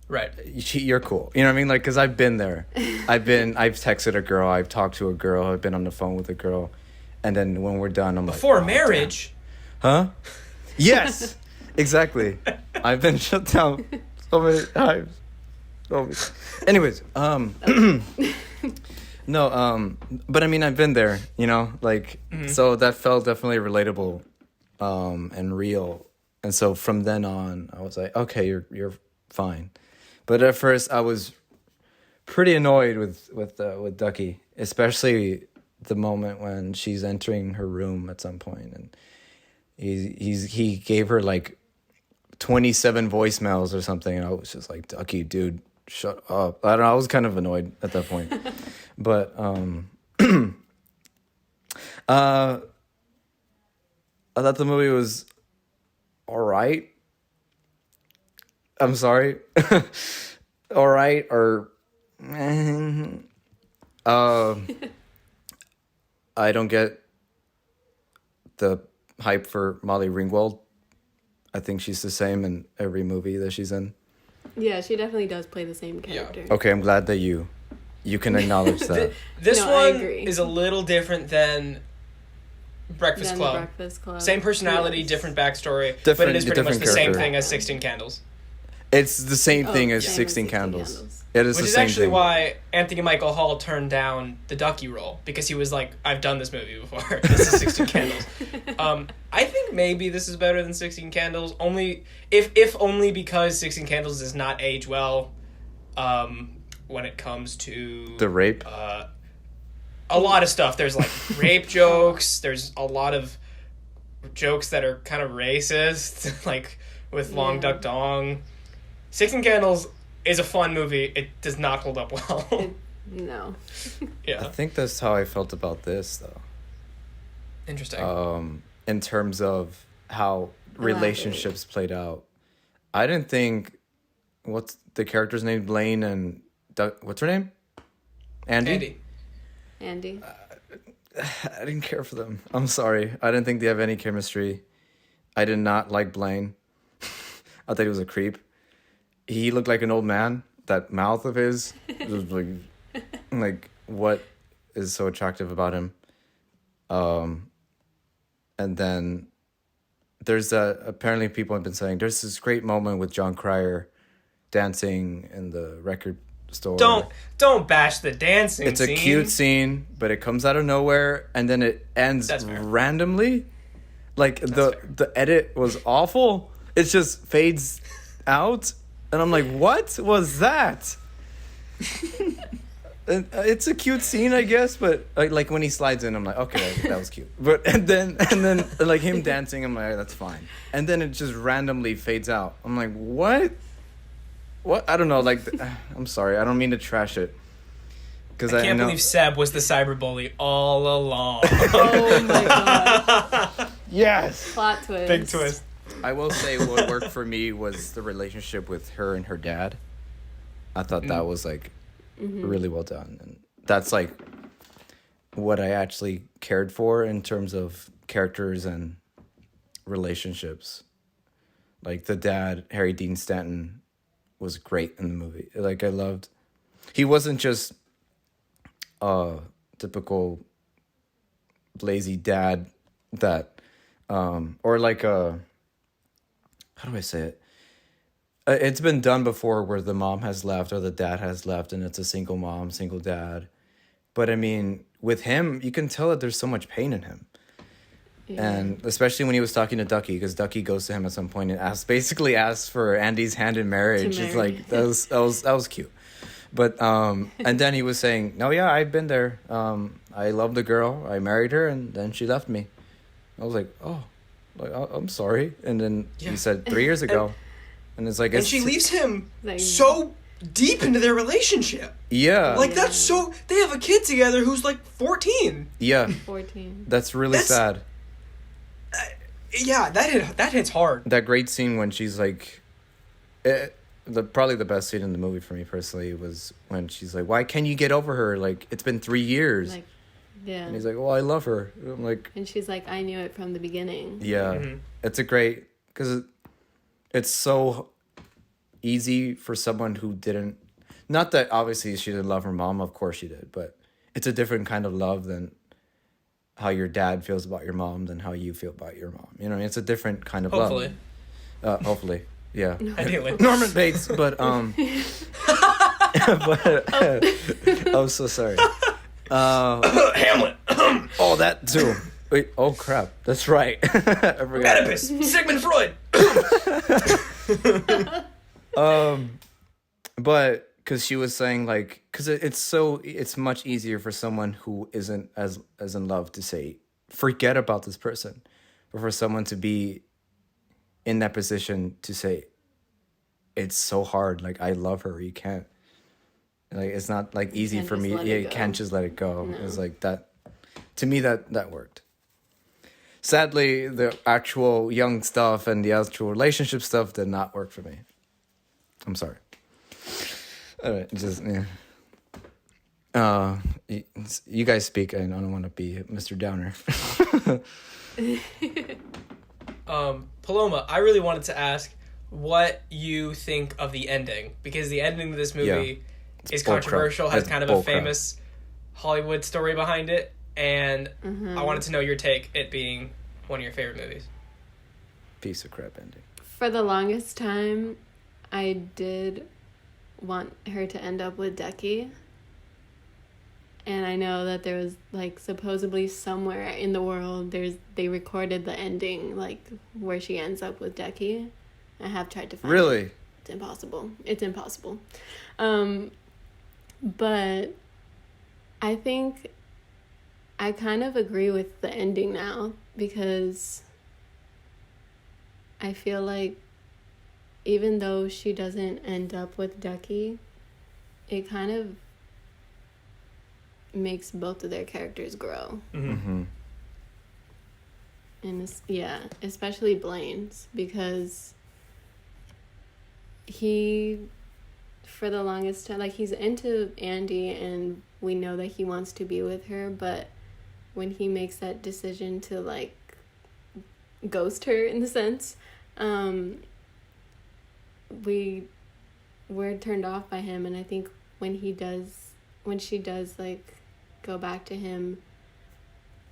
Right. You're cool. You know what I mean? Like, because I've been there. I've texted a girl. I've talked to a girl. I've been on the phone with a girl. And then when we're done, I'm Before like... Before marriage? Damn. Huh? Yes! Exactly. I've been shut down so many times. Anyways, no, but I mean, I've been there, you know? Like, so that felt definitely relatable and real. And so from then on, I was like, okay, you're fine. But at first, I was pretty annoyed with Ducky, especially the moment when she's entering her room at some point, and he gave her like 27 voicemails or something, and I was just like, Ducky, dude, shut up. I don't know, I was kind of annoyed at that point. But I thought the movie was all right. I'm sorry. All right, or I don't get the hype for Molly Ringwald. I think she's the same in every movie that she's in. Yeah, she definitely does play the same character. Yeah. Okay, I'm glad that you can acknowledge that. This one is a little different than Breakfast Club. Breakfast Club. Same personality, different backstory, but it is pretty much the same thing as 16 Candles. It's the same thing as 16 Candles. It is the same thing. Which is actually why Anthony Michael Hall turned down the Ducky role, because he was like, I've done this movie before. This is 16 Candles. I think maybe this is better than 16 Candles, only because 16 Candles does not age well when it comes to the rape. A lot of stuff. There's like rape jokes. There's a lot of jokes that are kind of racist, like with Long Duck Dong. 16 Candles is a fun movie. It does not hold up well. No. Yeah. I think that's how I felt about this, though. Interesting. In terms of how relationships played out, I didn't think, what's the character's name? Blaine and what's her name? Andy. I didn't care for them. I'm sorry. I didn't think they have any chemistry. I did not like Blaine. I thought he was a creep. He looked like an old man. That mouth of his was like what is so attractive about him? And then there's apparently people have been saying there's this great moment with John Cryer dancing in the record store. Don't bash the dancing scene. It's a cute scene, but it comes out of nowhere and then it ends randomly. Like the edit was awful. It just fades out and I'm like, what was that? It's a cute scene, I guess, but like when he slides in, I'm like, okay, that was cute. But and then like him dancing, I'm like, that's fine. And then it just randomly fades out. I'm like, what? I don't know. Like, I'm sorry, I don't mean to trash it. Because I can't believe Seb was the cyberbully all along. Oh my god! Yes. Plot twist. Big twist. I will say what worked for me was the relationship with her and her dad. I thought that was like really well done, and that's like what I actually cared for in terms of characters and relationships. Like the dad, Harry Dean Stanton, was great in the movie. Like I loved, he wasn't just a typical lazy dad that, or like a, how do I say it? It's been done before where the mom has left or the dad has left and it's a single mom, single dad. But I mean, with him, you can tell that there's so much pain in him. Yeah. And especially when he was talking to Ducky, because Ducky goes to him at some point and basically asks for Andy's hand in marriage. It's like, that was cute. But, and then he was saying, no, yeah, I've been there. I love the girl. I married her and then she left me. I was like, oh, like, I'm sorry. And then he said 3 years ago. And it's like, and she leaves him so deep into their relationship. Yeah. Like, that's so... They have a kid together who's, like, 14. Yeah. 14. That's really sad. Yeah, that hits hard. That great scene when she's, like... probably the best scene in the movie for me, personally, was when she's like, why can't you get over her? Like, it's been 3 years. Like, yeah. And he's like, well, I love her. I'm like... And she's like, I knew it from the beginning. Yeah. Mm-hmm. It's a great... Because... It's so easy for someone who didn't... Not that obviously she didn't love her mom, of course she did, but it's a different kind of love than how your dad feels about your mom than how you feel about your mom. You know, it's a different kind of love. Hopefully, yeah. Ideally. Norman Bates, but... but I'm so sorry. Hamlet. Oh, that too. Wait, oh crap, that's right. I forgot. Oedipus, Sigmund Freud. But because she was saying like, because it's much easier for someone who isn't as in love to say, forget about this person, but for someone to be in that position to say, it's so hard. Like, I love her. You can't. Like, it's not like easy for me. Yeah, you can't just let it go. No. It's like that. To me, that worked. Sadly, the actual young stuff and the actual relationship stuff did not work for me. I'm sorry. All right, just yeah. You guys speak. I don't want to be Mr. Downer. Paloma, I really wanted to ask what you think of the ending, because the ending of this movie is controversial, has kind of a famous Hollywood story behind it, and I wanted to know your take, it being one of your favorite movies. Piece of crap ending. For the longest time, I did want her to end up with Ducky. And I know that there was, like, supposedly somewhere in the world, they recorded the ending, like, where she ends up with Ducky. I have tried to find it. It's impossible. It's impossible. But I think I kind of agree with the ending now, because I feel like even though she doesn't end up with Ducky, it kind of makes both of their characters grow. Mm-hmm. And especially Blaine's, because he, for the longest time, like, he's into Andy and we know that he wants to be with her, but when he makes that decision to, like, ghost her in the sense, we're turned off by him. And I think when she does like go back to him,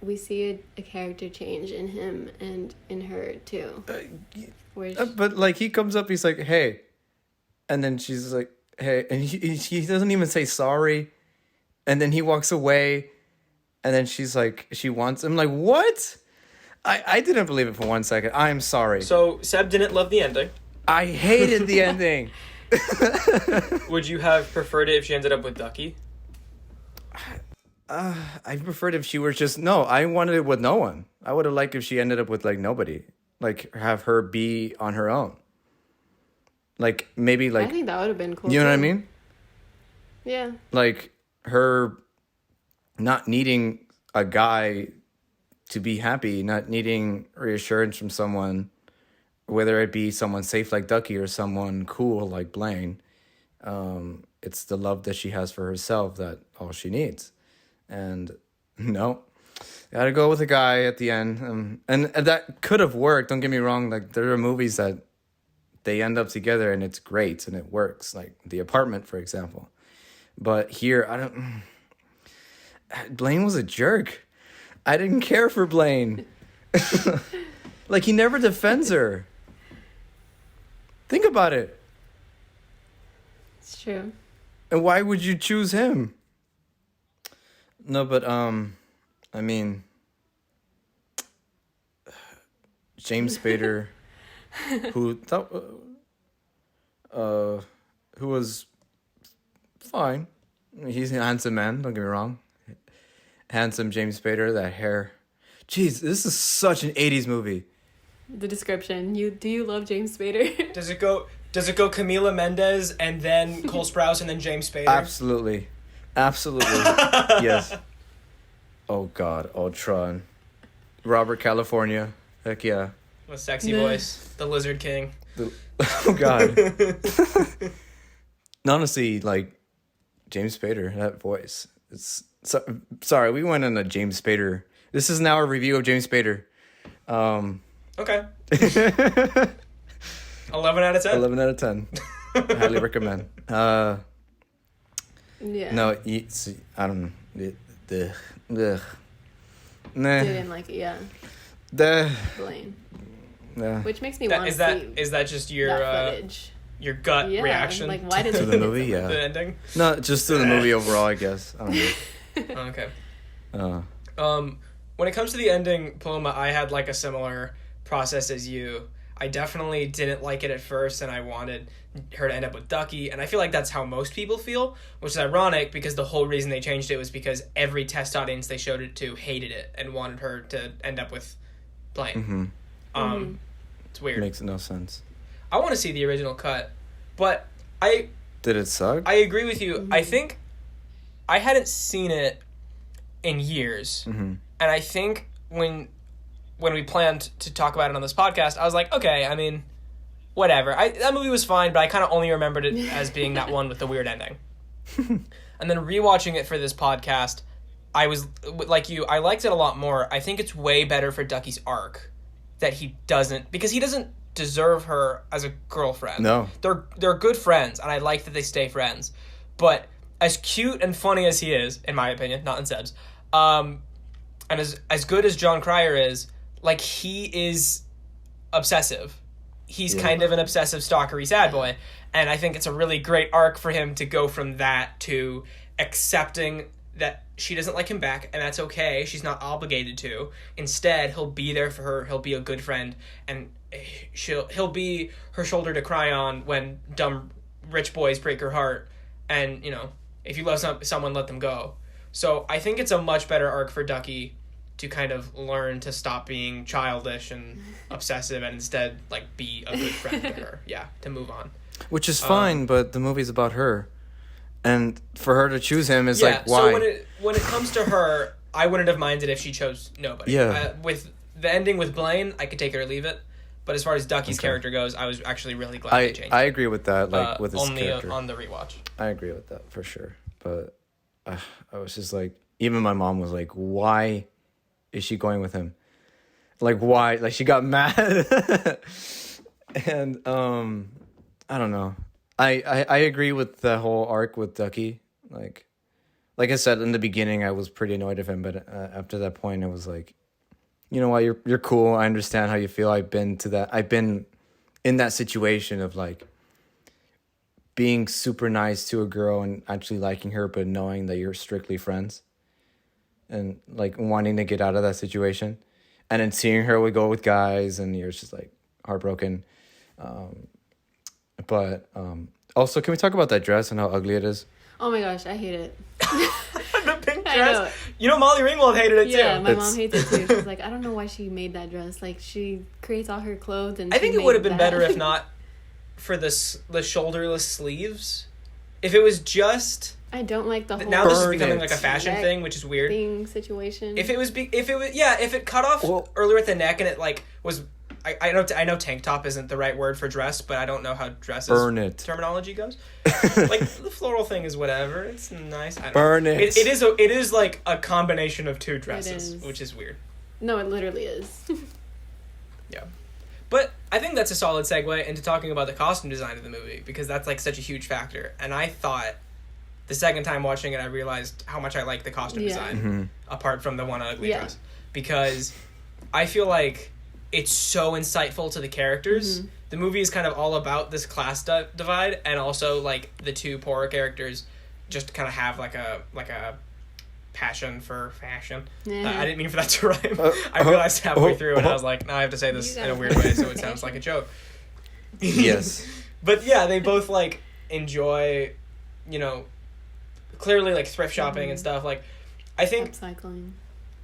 we see a character change in him and in her too. But like, he comes up, he's like, hey, and then she's like, hey, and he doesn't even say sorry, and then he walks away, and then she's like, she wants him. Like, what? I didn't believe it for 1 second. I'm sorry. So Seb didn't love the ending. I hated the ending. Would you have preferred it if she ended up with Ducky? I preferred if she was just no. I wanted it with no one. I would have liked if she ended up with like nobody, like have her be on her own. Like maybe like I think that would have been cool. You know what I mean? Yeah. Like her not needing a guy to be happy, not needing reassurance from someone, whether it be someone safe like Ducky or someone cool like Blaine. It's the love that she has for herself that all she needs. And no, gotta go with a guy at the end. And that could have worked. Don't get me wrong. Like there are movies that they end up together and it's great and it works. Like The Apartment, for example. But here, Blaine was a jerk. I didn't care for Blaine. Like he never defends her. Think about it. It's true. And why would you choose him? No, but I mean, James Spader, who was fine. He's a handsome man. Don't get me wrong. Handsome James Spader, that hair. Jeez, this is such an 80s movie. The description. Do you love James Spader? Does it go Camila Mendes and then Cole Sprouse and then James Spader? Absolutely. Yes. Oh God, Ultron. Robert California. Heck yeah. With sexy voice. The Lizard King. Oh God. Honestly, like James Spader, that voice. Sorry, we went on a James Spader. This is now a review of James Spader. Okay. 11 out of 10. 11 out of 10. Highly recommend. Yeah. No, I don't know. Nah. Didn't like it, yeah. Blaine. Nah. Which makes me want to see is that just your that footage. Your gut reaction? Like, why did to the movie? Yeah. The ending? No, just to the movie overall, I guess. I don't know. Okay. When it comes to the ending, Paloma, I had like a similar process as you. I definitely didn't like it at first, and I wanted her to end up with Ducky, and I feel like that's how most people feel, which is ironic because the whole reason they changed it was because every test audience they showed it to hated it and wanted her to end up with Blaine. Mm-hmm. It's weird. Makes no sense. I want to see the original cut, but Did it suck? I agree with you. I think I hadn't seen it in years, and I think when we planned to talk about it on this podcast, I was like, okay, I mean, whatever. That movie was fine, but I kind of only remembered it as being that one with the weird ending. And then rewatching it for this podcast, I was, like you, I liked it a lot more. I think it's way better for Ducky's arc that he doesn't deserve her as a girlfriend. No. They're good friends, and I like that they stay friends. But as cute and funny as he is, in my opinion, not in Seb's, and as good as John Cryer is, like, he is obsessive. He's kind of an obsessive, stalkery sad boy. And I think it's a really great arc for him to go from that to accepting that she doesn't like him back, and that's okay. She's not obligated to. Instead, he'll be there for her. He'll be a good friend, and he'll be her shoulder to cry on when dumb rich boys break her heart. And, you know, if you love someone, let them go. So I think it's a much better arc for Ducky to kind of learn to stop being childish and obsessive and instead, like, be a good friend to her. Yeah, to move on. Which is fine, but the movie's about her. And for her to choose him is like, why? So when it comes to her, I wouldn't have minded if she chose nobody. Yeah. With the ending with Blaine, I could take it or leave it. But as far as Ducky's character goes, I was actually really glad they changed it. I agree with that, like, with his character. Only on the rewatch. I agree with that, for sure. But I was just like, even my mom was like, why is she going with him? Like, why? Like, she got mad. And, I don't know. I agree with the whole arc with Ducky. Like I said, in the beginning, I was pretty annoyed of him. But after that point, I was like, you know what? You're cool. I understand how you feel. I've been in that situation of, like, being super nice to a girl and actually liking her, but knowing that you're strictly friends. And, like, wanting to get out of that situation. And then seeing her go with guys, and you're just, like, heartbroken. But also, can we talk about that dress and how ugly it is? Oh my gosh, I hate it. The pink dress? dress. You know, Molly Ringwald hated it too. Yeah, my mom hates it too. She's like, I don't know why she made that dress. Like, she creates all her clothes and I think it would have been better if not for the shoulderless sleeves. If it was just... I don't like the whole... Now this is becoming like a fashion thing, which is weird. Situation. If it cut off earlier at the neck and it like was... I know tank top isn't the right word for dress, but I don't know how dresses terminology goes. Like the floral thing is whatever. It's nice. I don't know. It is like a combination of two dresses, which is weird. No, it literally is. Yeah. But I think that's a solid segue into talking about the costume design of the movie, because that's like such a huge factor. And I thought the second time watching it, I realized how much I like the costume design apart from the one ugly dress, because I feel like it's so insightful to the characters. The movie is kind of all about this class divide, and also like the two poorer characters just kind of have like a passion for fashion. I didn't mean for that to rhyme. I realized halfway through, and I was like, now I have to say this in a weird way so it sounds like a joke. Yes. But yeah, they both like enjoy, you know, clearly like thrift shopping and stuff. Like, I think upcycling.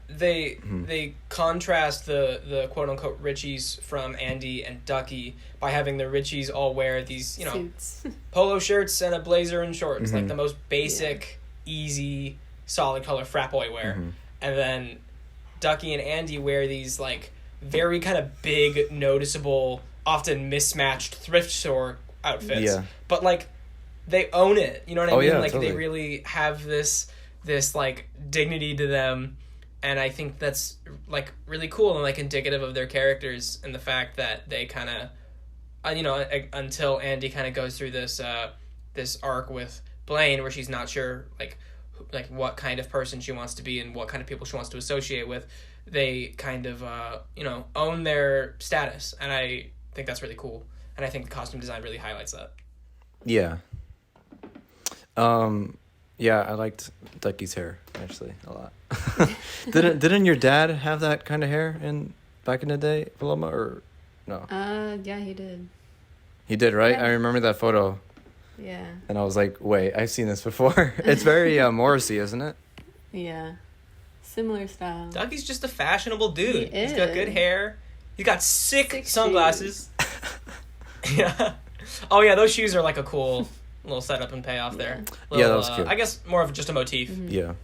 They contrast the quote unquote Richies from Andy and Ducky by having the Richies all wear these, you know, suits. Polo shirts and a blazer and shorts, like the most basic, easy, solid color frat boy wear. And then Ducky and Andy wear these like very kind of big, noticeable, often mismatched thrift store outfits. Yeah. But like they own it. You know what I mean? Yeah, like totally. they really have this like dignity to them. And I think that's, like, really cool and, like, indicative of their characters and the fact that they kind of, you know, until Andy kind of goes through this this arc with Blaine where she's not sure, like what kind of person she wants to be and what kind of people she wants to associate with, they kind of, you know, own their status. And I think that's really cool. And I think the costume design really highlights that. Yeah. Yeah, I liked Ducky's hair, actually, a lot. Didn't your dad have that kind of hair back in the day, Paloma, or no? Yeah, he did. He did, right? Yeah. I remember that photo. Yeah. And I was like, wait, I've seen this before. It's very Morrissey, isn't it? Yeah. Similar style. Ducky's just a fashionable dude. He is. He's got good hair. He's got sick sunglasses. Yeah. Oh, yeah, those shoes are like a cool... little setup and payoff there. Yeah, that was cute. I guess more of just a motif. Yeah.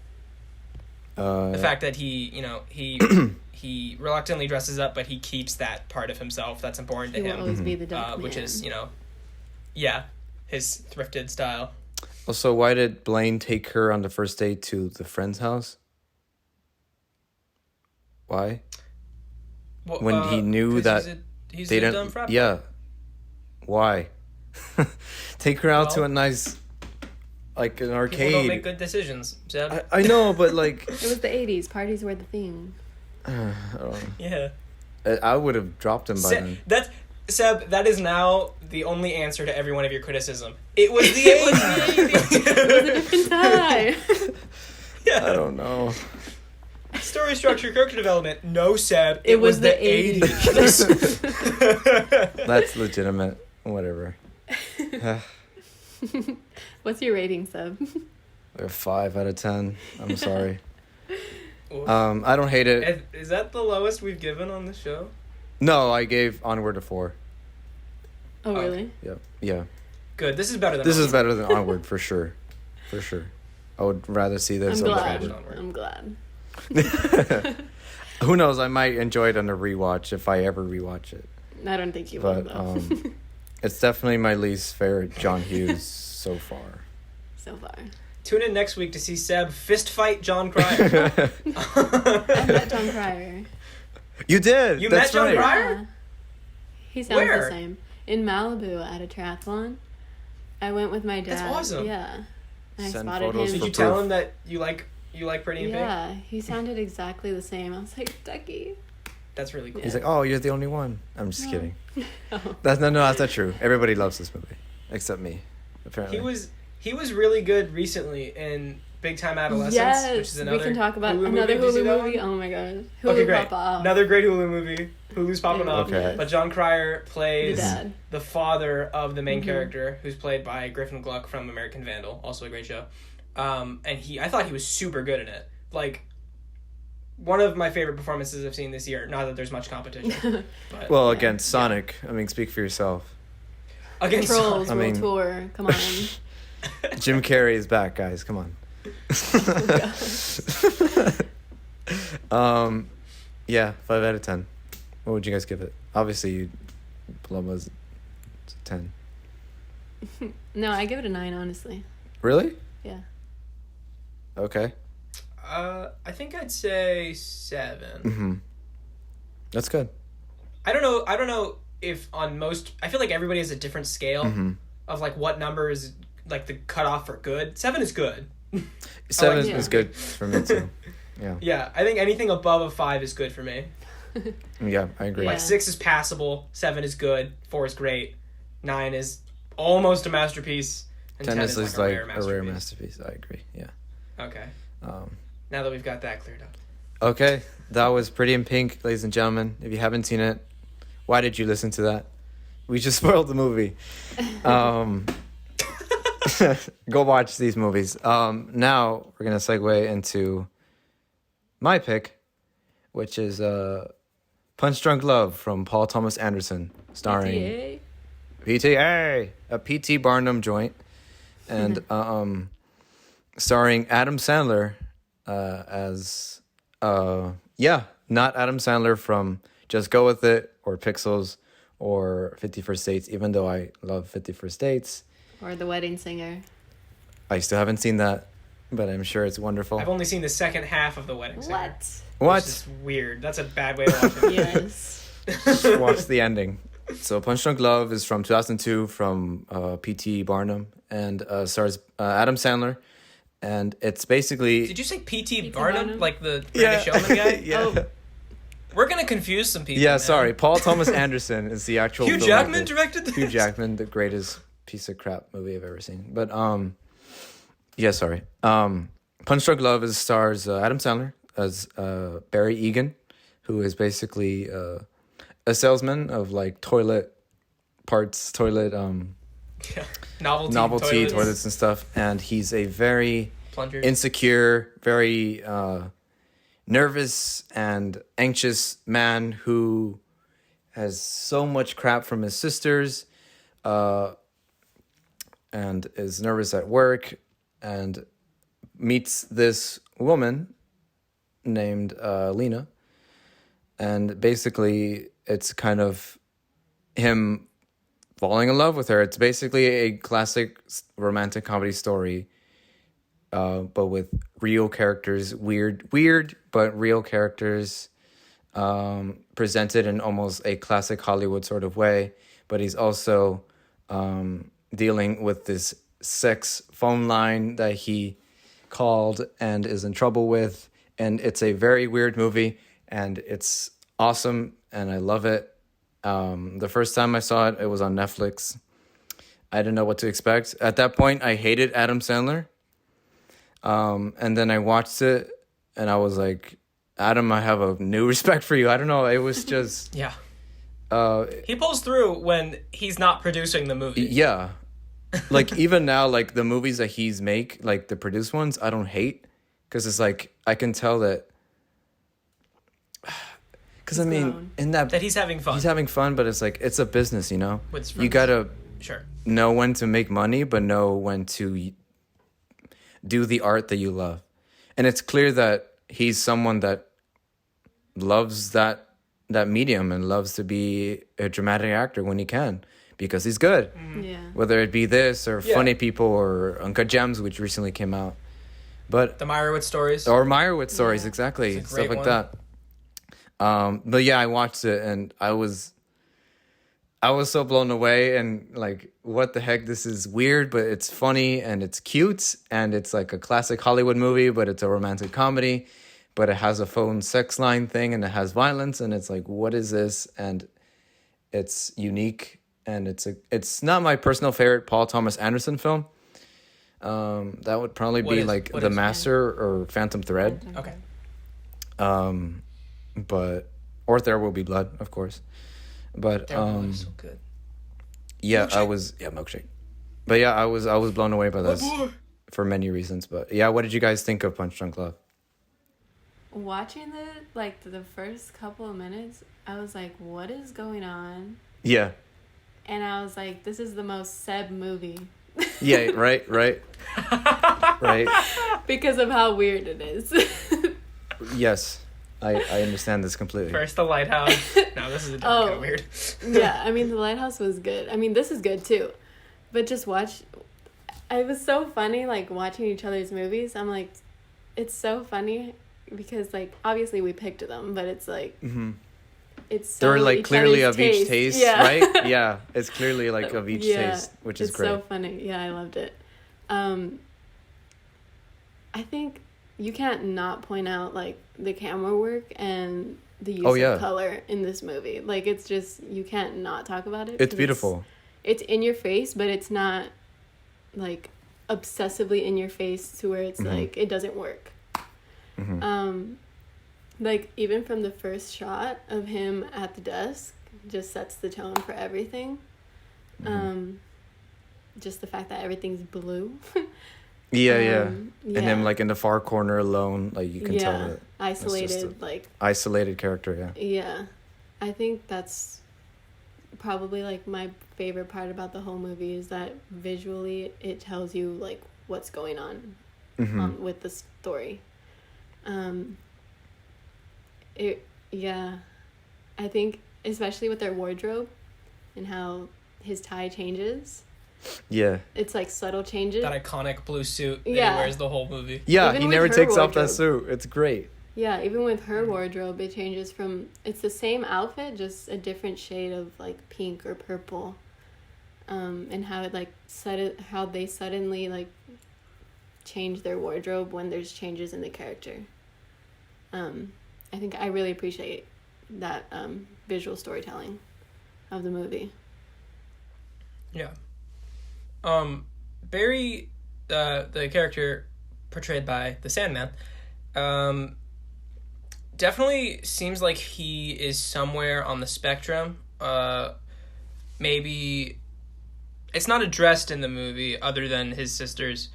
The fact that he he reluctantly dresses up, but he keeps that part of himself that's important to him. He will always be the duck man. Which is, you know, his thrifted style. Also, why did Blaine take her on the first date to the friend's house? Why? Well, when he knew that he's they a didn't. dumb frat boy. Yeah. Why? Take her out to a nice, like an arcade. People don't make good decisions, Seb. I know, but like... It was the 80s. Parties were the thing. Yeah. I would have dropped him by then. Seb, that is now the only answer to every one of your criticism. It was the 80s. It was a different time. Yeah. I don't know. Story structure, character development. No, Seb. It was the 80s. That's legitimate. Whatever. What's your rating, Seb? They're 5 out of 10. I'm sorry. I don't hate it. Is that the lowest we've given on the show? No, I gave Onward a 4. Oh, really? Yeah. Good. This is better than This is better than Onward, for sure. For sure. I would rather see this over Onward. I'm glad. Who knows? I might enjoy it on a rewatch if I ever rewatch it. I don't think you will, But though. it's definitely my least favorite John Hughes so far. So far. Tune in next week to see Seb fist fight John Cryer. I met John Cryer. You did? You That's met John right. Cryer? Yeah. He sounds Where? the same. In Malibu at a triathlon. I went with my dad. That's awesome. Yeah. And I Send spotted photos him. Did you tell him that you like Pretty in Pink? Yeah, he sounded exactly the same. I was like, Ducky. That's really cool. He's like, oh, you're the only one. I'm just kidding. Oh. That's not true. Everybody loves this movie, except me, apparently. He was really good recently in Big Time Adolescence, Yes, which is another we can talk about Hulu another movie. Did you see Hulu that movie. one? Oh my god, Hulu Okay, great. pop off. Another great Hulu movie. Hulu's popping off. Okay. But John Cryer plays The dad. the father of the main character, who's played by Griffin Gluck from American Vandal, also a great show. And I thought he was super good in it. like one of my favorite performances I've seen this year. Not that there's much competition. But, well, against Sonic, I mean, speak for yourself. Against Trolls Sonic. World Tour. Come on. Jim Carrey is back, guys. Come on. Yeah, 5 out of 10. What would you guys give it? Obviously, Paloma's 10. No, I give it a 9, honestly. Really? Yeah. Okay. I think I'd say 7. That's good. I don't know if on most. I feel like everybody has a different scale of like what number is like the cutoff for good. 7 is good. 7 like is good for me too. Yeah. Yeah, I think anything above a 5 is good for me. Yeah, I agree. Yeah. Like 6 is passable, 7 is good, 4 is great, 9 is almost a masterpiece, and 10 is like a rare masterpiece. I agree. Yeah. Okay. Now that we've got that cleared up. Okay, that was Pretty in Pink, ladies and gentlemen. If you haven't seen it, why did you listen to that? We just spoiled the movie. Go watch these movies. Now we're gonna segue into my pick, which is Punch Drunk Love from Paul Thomas Anderson, starring PTA, a P.T. Barnum joint, and starring Adam Sandler as not Adam Sandler from Just Go With It or Pixels or 50 First Dates, even though I love 50 First Dates. Or The Wedding Singer. I still haven't seen that, but I'm sure it's wonderful. I've only seen the second half of The Wedding Singer. What? Which is weird. That's a bad way to watch it. Yes. Just watch the ending. So Punch Drunk Love is from 2002 from P.T. Barnum and stars Adam Sandler. And it's basically... Did you say P.T. Barnum? Like the Yeah. Greatest Showman guy? Yeah. Oh, We're going to confuse some people. Yeah, now. sorry. Paul Thomas Anderson is the actual... Hugh Jackman directed this? Hugh Jackman, the greatest piece of crap movie I've ever seen. But, yeah, sorry. Punch Drunk Love stars Adam Sandler as Barry Egan, who is basically a salesman of, like, toilet parts, Yeah. Novelty toilets and stuff. And he's a very Plungers. insecure, very nervous and anxious man who has so much crap from his sisters and is nervous at work and meets this woman named Lena. And basically it's kind of him falling in love with her. It's basically a classic romantic comedy story, but with real characters, weird, but real characters, presented in almost a classic Hollywood sort of way. But he's also dealing with this sex phone line that he called and is in trouble with. And it's a very weird movie, and it's awesome, and I love it. The first time I saw it, it was on Netflix. I didn't know what to expect. At that point, I hated Adam Sandler. And then I watched it, and I was like, Adam, I have a new respect for you. I don't know. It was just... Yeah. He pulls through when he's not producing the movie. Yeah. Like, even now, like, the movies that he's make, like, the produced ones, I don't hate. Because it's like, I can tell that... Because, I mean, in that he's having fun. He's having fun, but it's like, it's a business, you know? With his You friends. gotta know when to make money, but know when to do the art that you love. And it's clear that he's someone that loves that medium and loves to be a dramatic actor when he can, because he's good. yeah. Whether it be this or Funny People or Uncut Gems, which recently came out. But The Meyerowitz stories. Or Meyerowitz stories, Yeah. exactly. It's a Stuff great like one. that. But yeah, I watched it and I was so blown away, and like, what the heck? This is weird, but it's funny and it's cute, and it's like a classic Hollywood movie, but it's a romantic comedy, but it has a phone sex line thing and it has violence, and it's like, what is this? And it's unique, and it's not my personal favorite Paul Thomas Anderson film. That would probably be like The Master or Phantom Thread. Okay. But or There Will Be Blood, of course. But So good. yeah, Milkshake? Milkshake. But yeah, I was blown away by this for many reasons. But yeah, what did you guys think of Punch Drunk Love? watching the first couple of minutes, I was like, what is going on? Yeah. And I was like, this is the most Seb movie. Yeah, right. Right. Because of how weird it is. Yes. I understand this completely. First the lighthouse. No, this is a different kind of weird. Yeah, I mean, the lighthouse was good. I mean, this is good too. But just watch... It was so funny, like, watching each other's movies. I'm like, it's so funny because, like, obviously we picked them, but it's like... Mm-hmm. It's so they're, like, clearly of taste. each taste, yeah. Right? Yeah, it's clearly, like, of each taste, which is great. It's so funny. Yeah, I loved it. I think you can't not point out, like, the camera work and the use of color in this movie. Like, it's just, you can't not talk about it. It's beautiful. It's in your face, but it's not, like, obsessively in your face to where it's, like, it doesn't work. Mm-hmm. Like, even from the first shot of him at the desk just sets the tone for everything. Mm-hmm. Just the fact that everything's blue. Yeah. And him, like, in the far corner alone, like, you can tell that. Isolated character, yeah. Yeah. I think that's probably, like, my favorite part about the whole movie is that visually it tells you, like, what's going on with the story. I think especially with their wardrobe and how his tie changes. Yeah. It's like subtle changes. That iconic blue suit that he wears the whole movie. Yeah, even he never takes off that suit. It's great. Yeah, even with her wardrobe, it changes from... It's the same outfit, just a different shade of, like, pink or purple. And how it, like, how they suddenly, like, change their wardrobe when there's changes in the character. I think I really appreciate that visual storytelling of the movie. Yeah. Barry, the character portrayed by the Sandman, definitely seems like he is somewhere on the spectrum. Maybe it's not addressed in the movie other than his sisters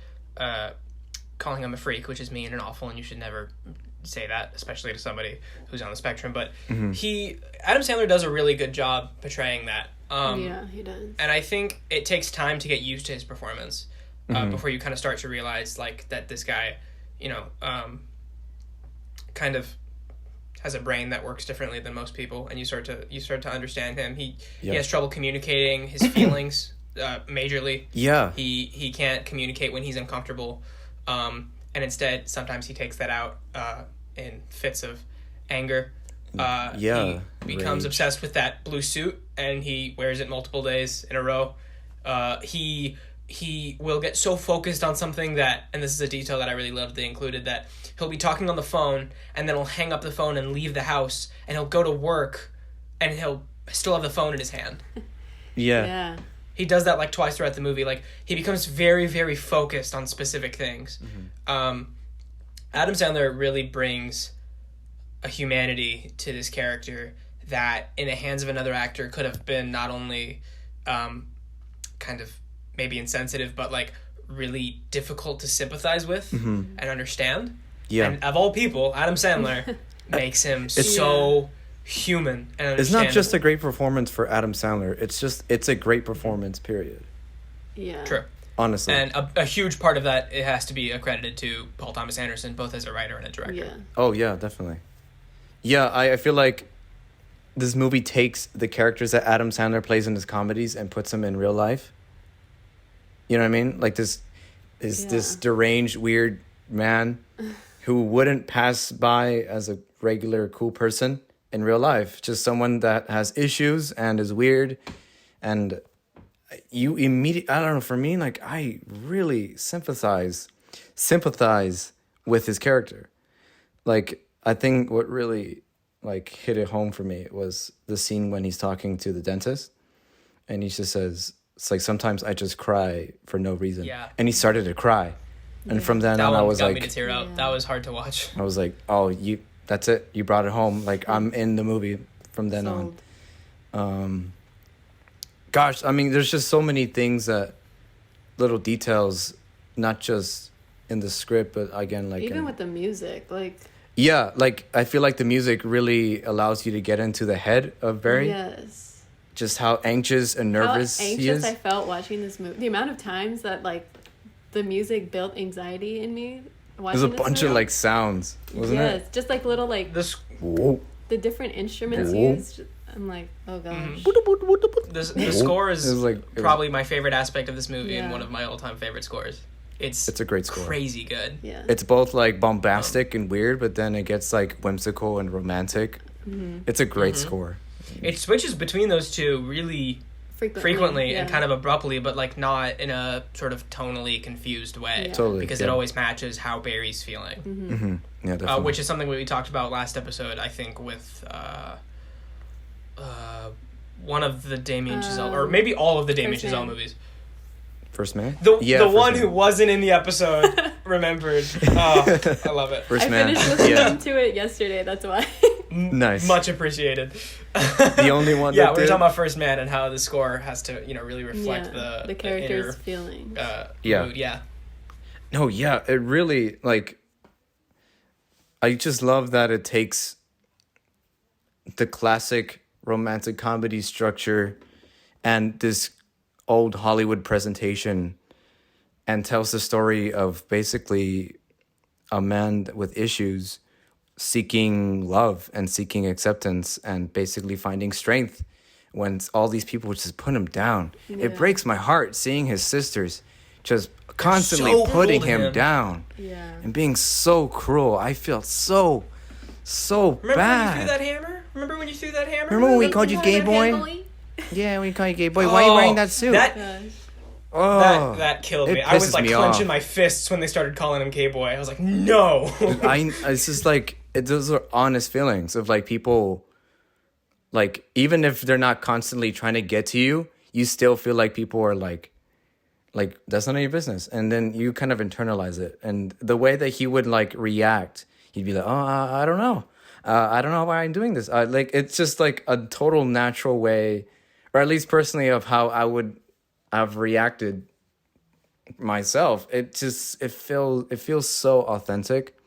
calling him a freak, which is mean and awful, and you should never say that, especially to somebody who's on the spectrum. But Adam Sandler does a really good job portraying that. Yeah, he does. And I think it takes time to get used to his performance before you kind of start to realize, like, that this guy, you know, kind of has a brain that works differently than most people, and you start to understand him. He has trouble communicating his feelings majorly. Yeah. He can't communicate when he's uncomfortable. And instead, sometimes he takes that out in fits of anger. He becomes obsessed with that blue suit, and he wears it multiple days in a row. He will get so focused on something that, and this is a detail that I really loved they included, that he'll be talking on the phone, and then he'll hang up the phone and leave the house, and he'll go to work, and he'll still have the phone in his hand. Yeah. He does that, like, twice throughout the movie. Like, he becomes very, very focused on specific things. Adam Sandler really brings a humanity to this character that, in the hands of another actor, could have been not only kind of maybe insensitive, but, like, really difficult to sympathize with and understand. Yeah. And of all people, Adam Sandler makes him so... human and it's not just a great performance for Adam Sandler, it's a great performance, period. Yeah, true, honestly. And a huge part of that, it has to be accredited to Paul Thomas Anderson, both as a writer and a director. Yeah, definitely. I feel like this movie takes the characters that Adam Sandler plays in his comedies and puts them in real life. You know what I mean? Like, this deranged, weird man who wouldn't pass by as a regular cool person in real life, just someone that has issues and is weird, and you immediately, I don't know, for me, like, I really sympathize with his character. Like, I think what really, like, hit it home for me was the scene when he's talking to the dentist, and he just says, it's like, sometimes I just cry for no reason. Yeah. And he started to cry. And from then on, I was like... That got me to tear up. Yeah. That was hard to watch. I was like, that's it. You brought it home. Like, I'm in the movie from then on. Gosh, I mean, there's just so many things little details, not just in the script, but again, like... Even with the music, like... Yeah, like I feel like the music really allows you to get into the head of Barry. Yes. Just how anxious and nervous he is. I felt watching this movie. The amount of times that like the music built anxiety in me watching There's a bunch of like sounds, wasn't it? Yes, just like little like Whoa. the different instruments used. I'm like, oh gosh. The score is probably my favorite aspect of this movie and one of my all-time favorite scores. It's a great score. Crazy good. Yeah. It's both like bombastic and weird, but then it gets like whimsical and romantic. It's a great score. It switches between those two really frequently and kind of abruptly, but like not in a sort of tonally confused way. Yeah. Totally. Because it always matches how Barry's feeling. Yeah, definitely. Which is something we talked about last episode, I think, with one of the Damien Chazelle, or maybe all of the Damien Chazelle movies. First Man? The one who wasn't in the episode remembered. Oh, I love it. First Man. I finished listening to it yesterday, that's why. Nice. Much appreciated. The only one that we were talking about First Man and how the score has to, really reflect the character's feeling. Mood. Yeah. No, yeah, it really, like, I just love that it takes the classic romantic comedy structure and this old Hollywood presentation and tells the story of basically a man with issues seeking love and seeking acceptance and basically finding strength when all these people just put him down. Yeah. It breaks my heart seeing his sisters just constantly putting him down and being so cruel. I felt so bad. Remember when you threw that hammer? Remember when we called you gay boy? Yeah, we call you gay boy. Why are you wearing that suit? That killed me. I was like clenching my fists when they started calling him gay boy. I was like, no. It's just like those are honest feelings of like people, like even if they're not constantly trying to get to you, you still feel like people are like that's none of your business, and then you kind of internalize it. And the way that he would like react, he'd be like, I don't know. I don't know why I'm doing this. Like it's just like a total natural way, or at least personally, of how I would have reacted myself. It feels so authentic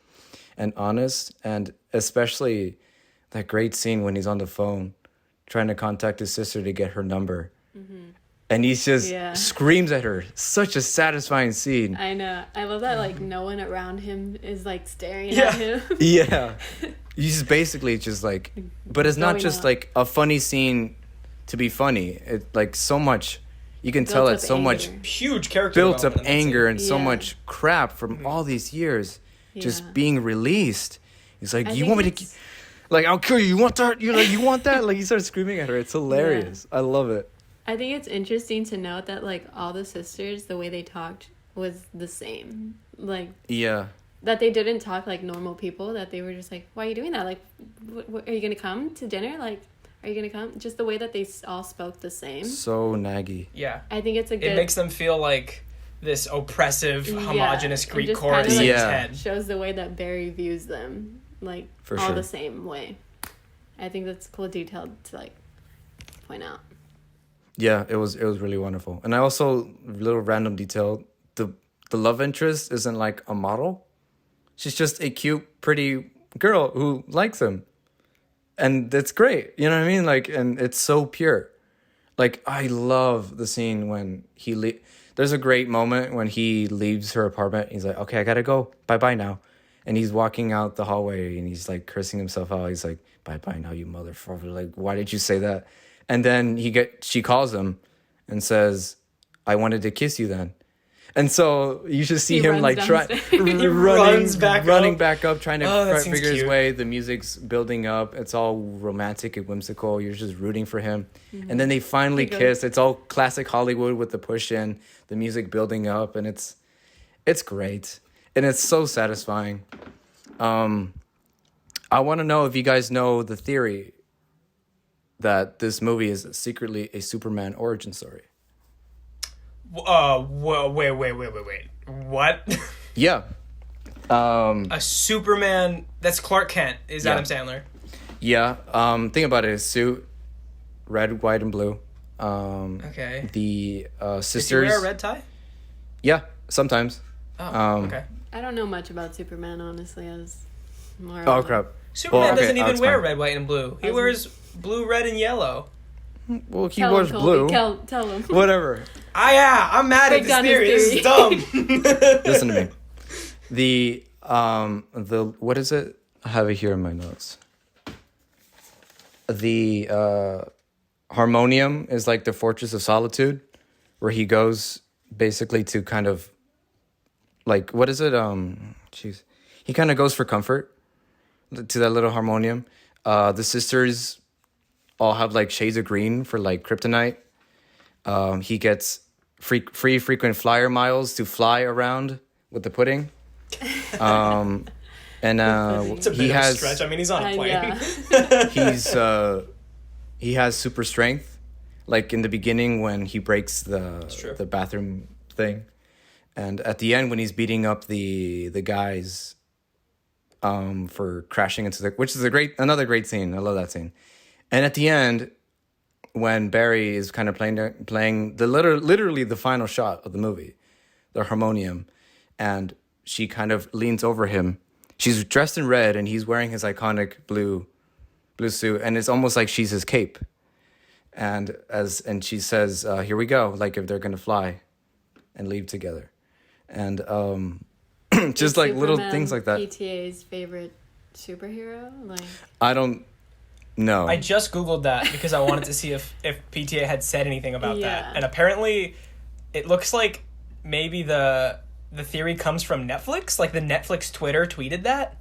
and honest, and especially that great scene when he's on the phone trying to contact his sister to get her number. And he just screams at her. Such a satisfying scene. I know. I love that like no one around him is like staring at him. Yeah. He's basically just like, but it's not just like a funny scene to be funny. It like so much, you can tell it's so much huge character built up anger and so much crap from all these years just being released. He's like, you want me to, like, I'll kill you. You want that? You want that? Like he starts screaming at her. It's hilarious. I love it. I think it's interesting to note that like all the sisters, the way they talked was the same. Like that they didn't talk like normal people. That they were just like, why are you doing that? Like, are you gonna come to dinner? Like, are you gonna come? Just the way that they all spoke the same. So naggy. Yeah, I think it's a good. It makes them feel like this oppressive, homogenous Greek chorus in his head. Shows the way that Barry views them, like the same way. I think that's a cool detail to like point out. Yeah, it was really wonderful. And I also, little random detail, the love interest isn't like a model. She's just a cute, pretty girl who likes him. And that's great. You know what I mean? Like, and it's so pure. Like, I love the scene when there's a great moment when he leaves her apartment. He's like, okay, I gotta go. Bye-bye now. And he's walking out the hallway and he's like cursing himself out. He's like, bye-bye now, you motherfucker. Like, why did you say that? And then she calls him and says, I wanted to kiss you then. And so you just see him like running back up, trying to figure his way. The music's building up. It's all romantic and whimsical. You're just rooting for him. And then they finally kiss. It's all classic Hollywood with the push in, the music building up, and it's great. And it's so satisfying. I want to know if you guys know the theory that this movie is secretly a Superman origin story. Wait. What? Yeah. A Superman that's Clark Kent is Adam Sandler. Yeah. Think about it. His suit, red, white, and blue. Okay. The sisters. Does he wear a red tie? Yeah, sometimes. Oh, okay. I don't know much about Superman, honestly. Oh, crap. Superman doesn't even wear red, white, and blue. He wears blue, red, and yellow. Well, he wears blue. Tell him. Whatever. I'm mad at this theory. This is dumb. Listen to me. The what is it? I have it here in my notes. The harmonium is like the fortress of solitude, where he goes basically to kind of like, what is it? He kind of goes for comfort to that little harmonium. The sisters all have like shades of green for like kryptonite. He gets free frequent flyer miles to fly around with the pudding. And it's a bit of a stretch. I mean, he's on a plane. Yeah. He has super strength, like in the beginning when he breaks the bathroom thing, and at the end when he's beating up the guys for crashing into which is another great scene. I love that scene. And at the end, when Barry is kind of playing the literally the final shot of the movie, the harmonium, and she kind of leans over him. She's dressed in red, and he's wearing his iconic blue suit, and it's almost like she's his cape. And she says, "Here we go!" Like if they're gonna fly and leave together, and just like little things like that. PTA's favorite superhero, like I don't know. I just Googled that because I wanted to see if PTA had said anything about that, and apparently, it looks like maybe the theory comes from Netflix. Like the Netflix Twitter tweeted that.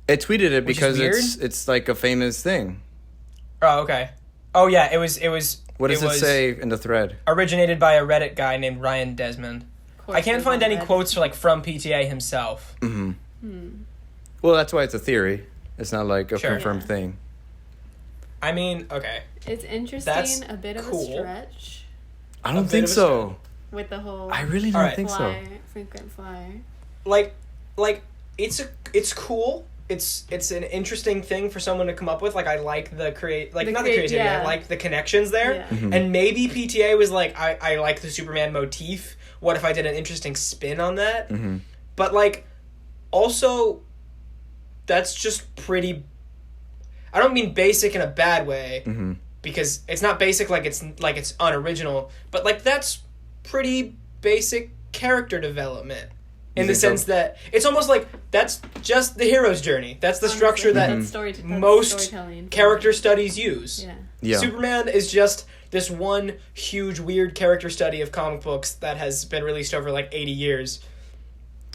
It tweeted it because it's like a famous thing. Oh, okay. Oh yeah, it was. What does it say in the thread? Originated by a Reddit guy named Ryan Desmond. I can't find any quotes from PTA himself. Mm-hmm. Well, that's why it's a theory. It's not like a confirmed thing. I mean, okay. It's interesting. That's a bit of a stretch. I don't think so. With the whole, I really don't think so. Frequent flyer. Like, it's cool. It's an interesting thing for someone to come up with. Like, I like the creativity. I like the connections there. Yeah. Mm-hmm. And maybe PTA was like, I like the Superman motif. What if I did an interesting spin on that? Mm-hmm. But like, also, that's just pretty. I don't mean basic in a bad way, because it's not basic like it's unoriginal. But like, that's pretty basic character development. In the sense that it's almost like that's just the hero's journey. That's the structure that most character studies use. Yeah. Superman is just this one huge weird character study of comic books that has been released over like 80 years.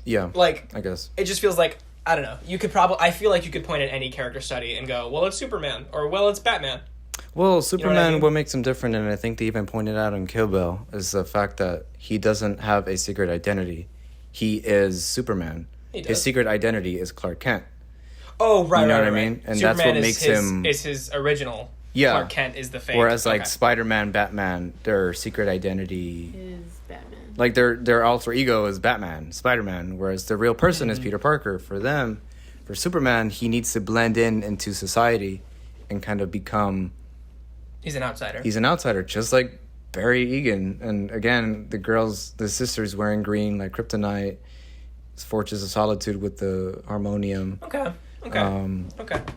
Yeah. Like, I guess. It just feels like, I don't know. I feel like you could point at any character study and go, well, it's Superman, or well, it's Batman. Well, Superman, what makes him different, and I think they even pointed out in Kill Bill, is the fact that he doesn't have a secret identity. He is Superman. His secret identity is Clark Kent. Oh, right, you know what I mean? And Superman that's what makes him... is his original. Yeah. Clark Kent is the fake. Whereas, like, Spider-Man, Batman, their secret identity... is Batman. Like, their alter ego is Batman, Spider-Man, whereas the real person is Peter Parker. For them, for Superman, he needs to blend into society and kind of become... He's an outsider. He's an outsider, just like Barry Egan. And again, the sisters wearing green, like kryptonite, Fortress of Solitude with the harmonium. Okay.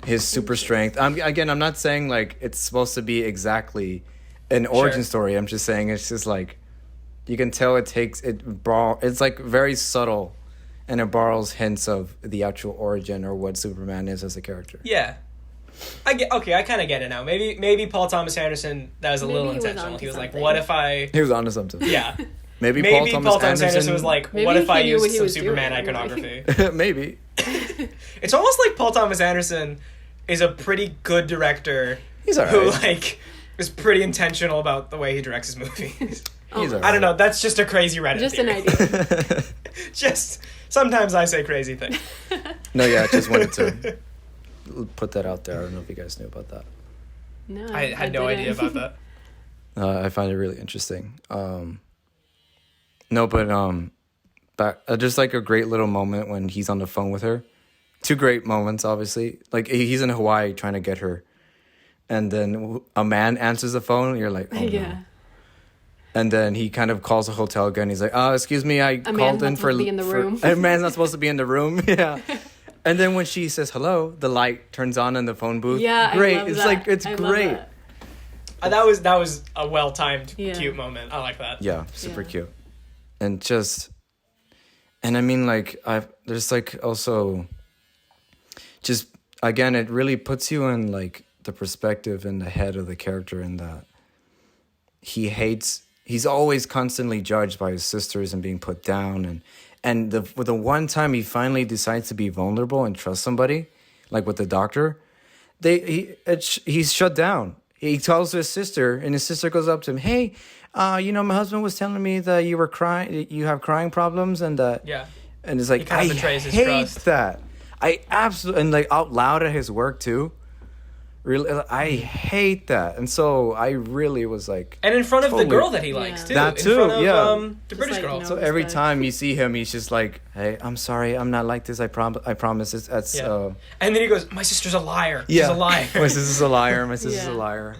His super strength. I'm not saying like it's supposed to be exactly an origin story. I'm just saying it's just like you can tell it's like very subtle, and it borrows hints of the actual origin or what Superman is as a character. Yeah. I kind of get it now. Maybe Paul Thomas Anderson, that was a little intentional. He was like, what if I... He was onto something. Yeah. Maybe Paul Thomas Anderson was like, what if I used some Superman iconography? Maybe. It's almost like Paul Thomas Anderson is a pretty good director. He's alright. Who, like, is pretty intentional about the way he directs his movies. He's alright. I don't know. That's just a crazy Reddit Just theory. an idea. Just, sometimes I say crazy things. No, yeah, I just wanted to... put that out there. I don't know if you guys knew about that. No, I had no idea about that. I find it really interesting. Just like a great little moment when he's on the phone with her. Two great moments, obviously. Like he's in Hawaii trying to get her, and then a man answers the phone. And you're like, oh yeah. No. And then he kind of calls the hotel again. He's like, excuse me, I called in for... be in the room. A man's not supposed to be in the room. Yeah. And then when she says hello, the light turns on in the phone booth. Yeah, great. I love It's that. like it's I love great. that. That was a well-timed, cute moment. I like that. Yeah, super cute. And I mean, like, there's like also just, again, it really puts you in like the perspective in the head of the character, in that he's always constantly judged by his sisters and being put down. And the one time he finally decides to be vulnerable and trust somebody, like with the doctor, he's shut down. He tells his sister, and his sister goes up to him, "Hey, my husband was telling me that you were crying, you have crying problems," and and it's like, I hate that. I absolutely, and like out loud at his work too. Really, I hate that, and so I really was like, and in front of the girl that he likes too. That too, in front of, the British like, girl. no. so every time you see him, he's just like, "Hey, I'm sorry, I'm not like this. I promise." That's and then he goes, "My sister's a liar. Yeah. She's a liar. My sister's a liar. My sister's a liar."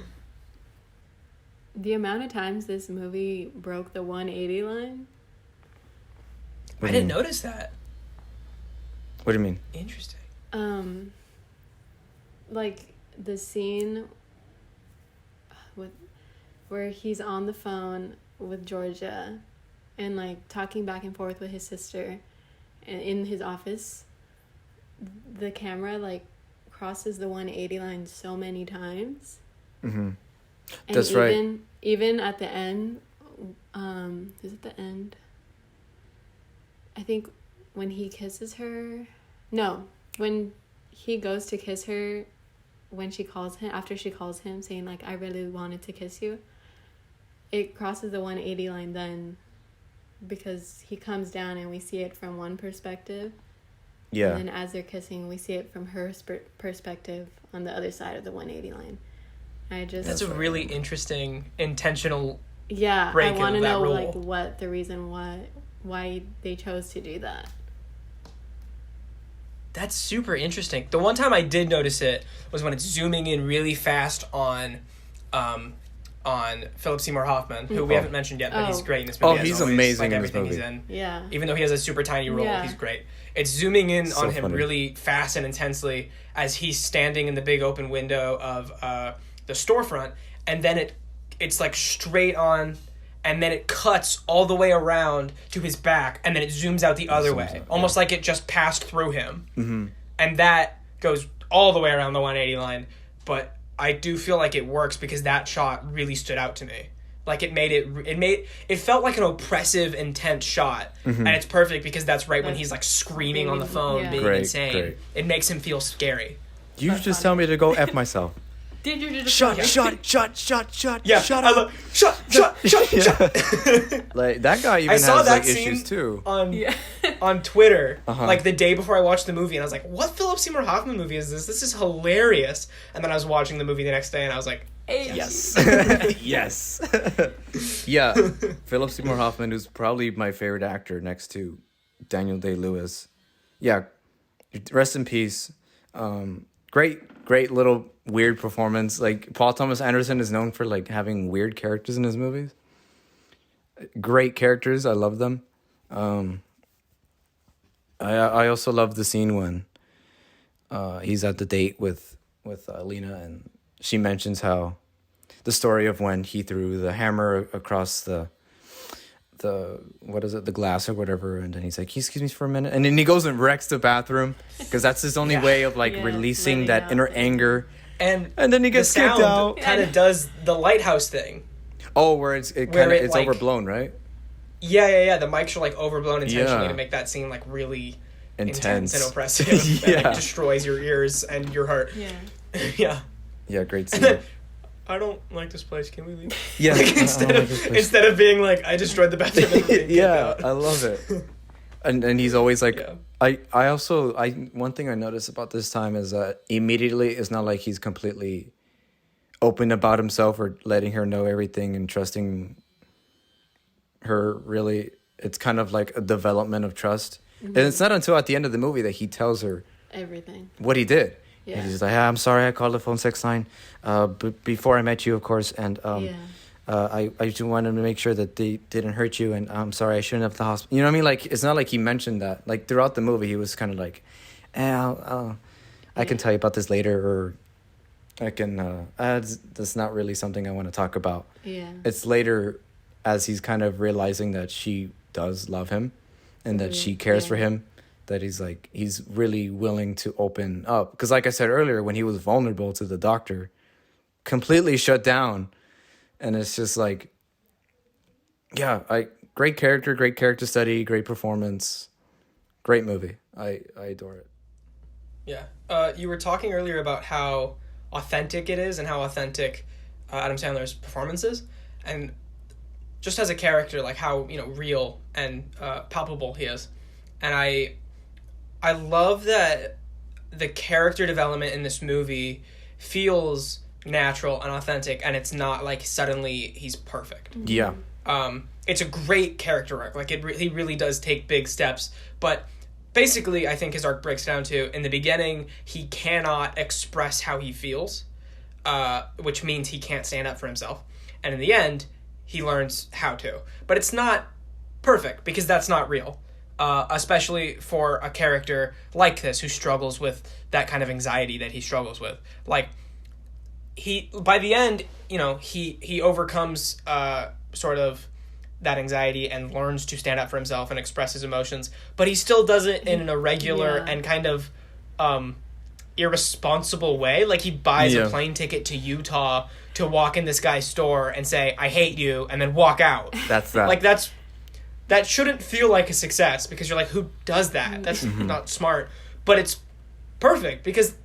The amount of times this movie broke the 180 line. I didn't notice that. What do you mean? Interesting. Like the scene where he's on the phone with Georgia and like talking back and forth with his sister and in his office, the camera like crosses the 180 line so many times. Mm-hmm. And That's right. Even at the end, is it the end? I think when he kisses her, when he goes to kiss her, when she calls him, after she calls him saying like, "I really wanted to kiss you," it crosses the 180 line then, because he comes down and we see it from one perspective. Yeah. And then as they're kissing, we see it from her perspective on the other side of the 180 line. That's a really interesting intentional. Yeah, break I want to know rule. like what the reason why they chose to do that. That's super interesting. The one time I did notice it was when it's zooming in really fast on Philip Seymour Hoffman, who we haven't mentioned yet, but he's great in this movie. Oh, he's amazing in this everything movie. He's in. Yeah. Even though he has a super tiny role, Yeah. he's great. It's zooming in So on him funny. really fast and intensely as he's standing in the big open window of the storefront, and then it's like straight on, and then it cuts all the way around to his back, and then it zooms out the other way, almost like it just passed through him. Mm-hmm. And that goes all the way around the 180 line, but I do feel like it works because that shot really stood out to me. Like it felt like an oppressive, intense shot, and it's perfect because that's right when he's like screaming on the phone, being insane. Great. It makes him feel scary. You just tell me to go F myself. Did you just Shut. Yeah, Shut I up. love shut. Like that guy even I saw has that like scene issues too. on Twitter, Uh-huh. like the day before I watched the movie, and I was like, "What Philip Seymour Hoffman movie is this? This is hilarious!" And then I was watching the movie the next day, and I was like, Yes. Yes. Yeah. Philip Seymour Hoffman, who's probably my favorite actor next to Daniel Day-Lewis. Yeah. Rest in peace. Great little weird performance. Like Paul Thomas Anderson is known for like having weird characters in his movies. Great characters. I love them. I also love the scene when he's at the date with Lena, and she mentions how the story of when he threw the hammer across the glass or whatever, and then he's like, "Excuse me for a minute," and then he goes and wrecks the bathroom because that's his only way of like releasing that out. inner anger. and then he gets the kicked sound out. kind of does the lighthouse thing. Oh, where it's it, like, like- overblown, right? Yeah. The mics are like overblown intentionally Yeah. to make that scene like really Intense. and oppressive, and Yeah. like destroys your ears and your heart. Yeah. Yeah, great And scene. then, I don't like this place. Can we leave? Yeah, Like, instead of being like, I destroyed the bathroom. And being kicked out. I love it. And he's always like, Yeah. I also one thing I noticed about this time is that immediately it's not like he's completely open about himself or letting her know everything and trusting her. Really, it's kind of like a development of trust, and it's not until at the end of the movie that he tells her Everything. what he did. Yeah. And he's like, "I'm sorry, I called the phone 6 line before I met you, of course, and I just wanted to make sure that they didn't hurt you, and I'm sorry, I shouldn't have the hospital." You know what I mean? Like, it's not like he mentioned that. Like, throughout the movie, he was kind of like, I can tell you about this later, or I can, that's not really something I want to talk about. Yeah. It's later as he's kind of realizing that she does love him and that she cares for him, that he's really willing to open up. Because like I said earlier, when he was vulnerable to the doctor, completely shut down. And it's just like, great character study, great performance, great movie. I adore it. Yeah. You were talking earlier about how authentic it is and how authentic Adam Sandler's performance is. And just as a character, like how, real and palpable he is. And I love that the character development in this movie feels natural and authentic, and it's not like suddenly he's perfect. Yeah. It's a great character arc. Like he really does take big steps, but basically I think his arc breaks down to, in the beginning, he cannot express how he feels, which means he can't stand up for himself. And in the end, he learns how to. But it's not perfect, because that's not real. Especially for a character like this who struggles with that kind of anxiety that he struggles with. Like, by the end, he overcomes sort of that anxiety and learns to stand up for himself and express his emotions, but he still does it in an irregular and kind of irresponsible way. Like, he buys a plane ticket to Utah to walk in this guy's store and say, "I hate you," and then walk out. That's that. Like, that shouldn't feel like a success, because you're like, who does that? That's not smart. But it's perfect, because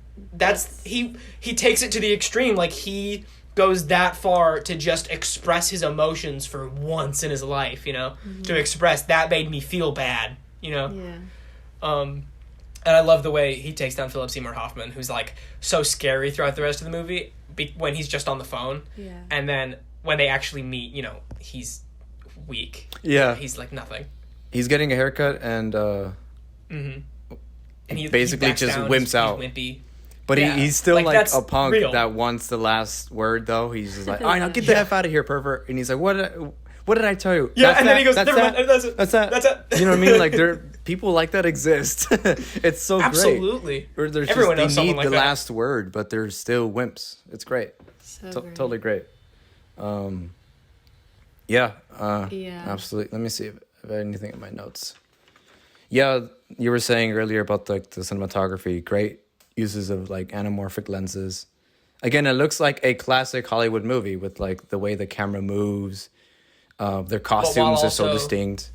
he takes it to the extreme. Like, he goes that far to just express his emotions for once in his life, to express, that made me feel bad, Yeah. And I love the way he takes down Philip Seymour Hoffman, who's like so scary throughout the rest of the movie when he's just on the phone. Yeah. And then when they actually meet, he's weak. Yeah. He's like nothing. He's getting a haircut and and he basically just wimps out. He's wimpy. But he's still like a punk real. that wants the last word, though. He's just like, all right, now get the F out of here, pervert. And he's like, what did I tell you? Yeah, that's and then he goes, never mind. That's it. You know what I mean? Like, people like that exist. It's so Absolutely. great. Absolutely. Everyone knows they someone need like the that. last word, but they're still wimps. It's great. Great. Totally great. Yeah. Absolutely. Let me see if I have anything in my notes. Yeah, you were saying earlier about the cinematography. Great uses of like anamorphic lenses. Again, it looks like a classic Hollywood movie with like the way the camera moves. Their costumes are so distinct.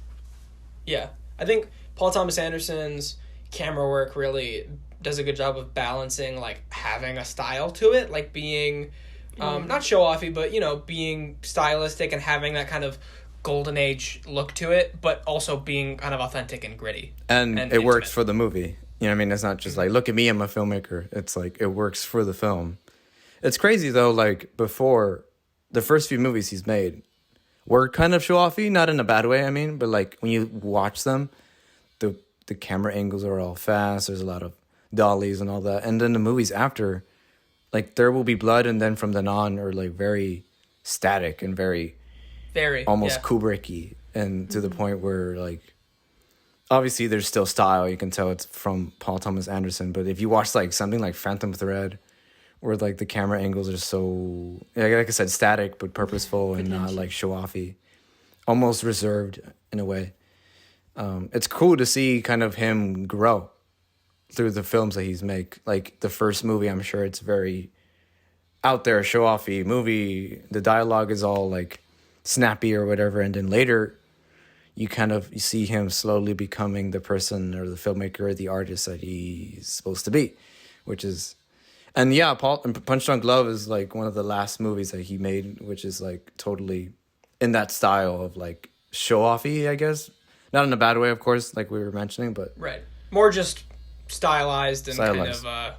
Yeah, I think Paul Thomas Anderson's camera work really does a good job of balancing like having a style to it, like being not show-offy, but being stylistic and having that kind of golden age look to it, but also being kind of authentic and gritty. And it intimate. Works for the movie. You know what I mean? It's not just like, look at me, I'm a filmmaker. It's like, it works for the film. It's crazy, though, like, before, the first few movies he's made were kind of show-offy, not in a bad way, I mean, but, like, when you watch them, the camera angles are all fast, there's a lot of dollies and all that. And then the movies after, like, There Will Be Blood and then From Then On are, like, very static and very almost Kubrick-y. And to the point where, like, obviously, there's still style. You can tell it's from Paul Thomas Anderson. But if you watch like something like Phantom Thread, where like the camera angles are so, like I said, static but purposeful and not like show-offy, almost reserved in a way. It's cool to see kind of him grow through the films that he's made. Like the first movie, I'm sure it's very out there, show-offy movie. The dialogue is all like snappy or whatever, and then later, you see him slowly becoming the person or the filmmaker or the artist that he's supposed to be, which is, and yeah, Punch Drunk Love is like one of the last movies that he made, which is like totally in that style of like show-offy, I guess. Not in a bad way, of course, like we were mentioning, but right, more just stylized and kind of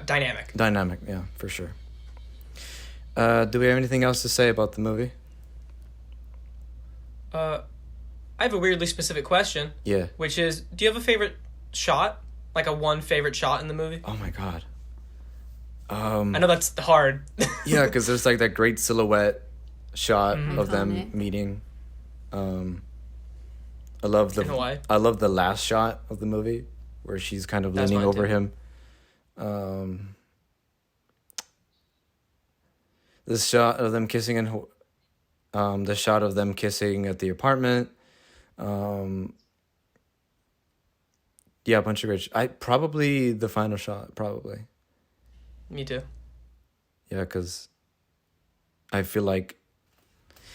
dynamic. Dynamic, yeah, for sure. Do we have anything else to say about the movie? I have a weirdly specific question. Yeah. Which is, do you have a favorite shot? Like a one favorite shot in the movie? Oh my god. I know that's hard. Yeah, because there's like that great silhouette shot of them meeting. I love the last shot of the movie where she's kind of That's leaning mine over too. him. The shot of them kissing in the shot of them kissing at the apartment. Yeah, a bunch of great. Probably the final shot. Probably. Me too. Yeah, because I feel like,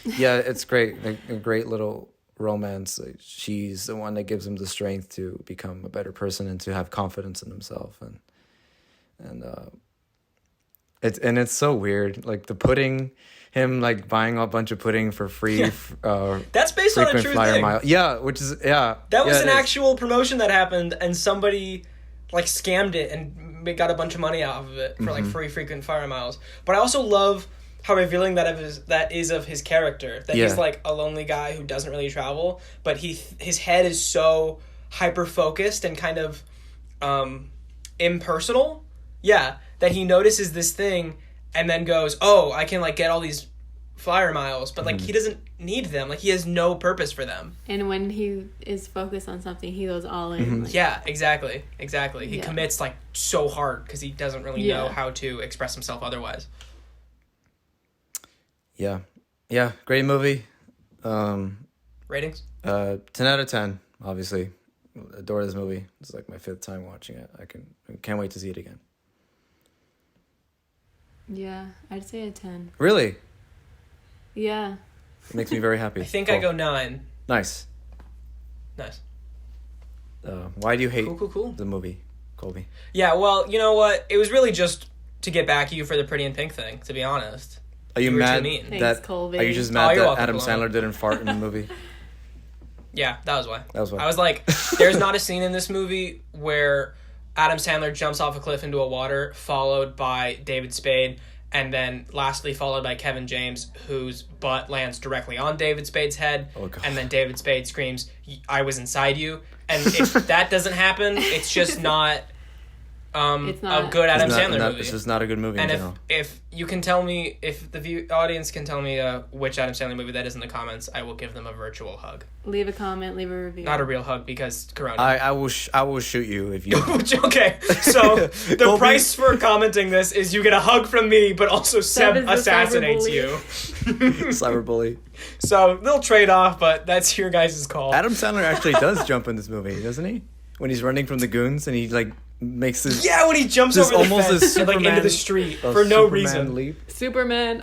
yeah, it's great. Like, a great little romance. Like, she's the one that gives him the strength to become a better person and to have confidence in himself. And it's so weird. Like the pudding, him like buying a bunch of pudding for free. Yeah. That's based on a true thing. Mile. Yeah, which is That was an actual promotion that happened, and somebody like scammed it and got a bunch of money out of it for like free frequent flyer miles. But I also love how revealing that is of his character. That he's like a lonely guy who doesn't really travel, but his head is so hyper focused and kind of impersonal. Yeah, that he notices this thing and then goes, "Oh, I can like get all these flyer miles," but like he doesn't need them. Like he has no purpose for them. And when he is focused on something, he goes all in. Like, yeah, exactly. He commits like so hard because he doesn't really know how to express himself otherwise. Yeah, great movie. Ratings? 10 out of 10. Obviously, adore this movie. It's like my 5th time watching it. I can't wait to see it again. Yeah, I'd say a 10. Really? Yeah. It makes me very happy. I think I go 9. Nice. Why do you hate the movie, Kolby? Yeah, well, you know what? It was really just to get back at you for the Pretty in Pink thing, to be honest. Are you mad Thanks, that Kolby. Are you just mad that welcome, Adam Paloma. Sandler didn't fart in the movie? Yeah, that was why. I was like, there's not a scene in this movie where Adam Sandler jumps off a cliff into a water, followed by David Spade, and then lastly followed by Kevin James, whose butt lands directly on David Spade's head, and then David Spade screams, "I was inside you." And if that doesn't happen, it's just not a good Adam Sandler movie. It's just not a good movie in general. If you can tell me, if the audience can tell me which Adam Sandler movie that is in the comments, I will give them a virtual hug. Leave a comment, leave a review. Not a real hug because Corona. I will shoot you if you. Okay, so the price for commenting this is you get a hug from me, but also Seb assassinates you. Cyberbully. So they'll trade off, but that's your guys' call. Adam Sandler actually does jump in this movie, doesn't he? When he's running from the goons and he like makes this. Yeah, when he jumps over the almost fence and, like into the street for no reason. Leap. Superman.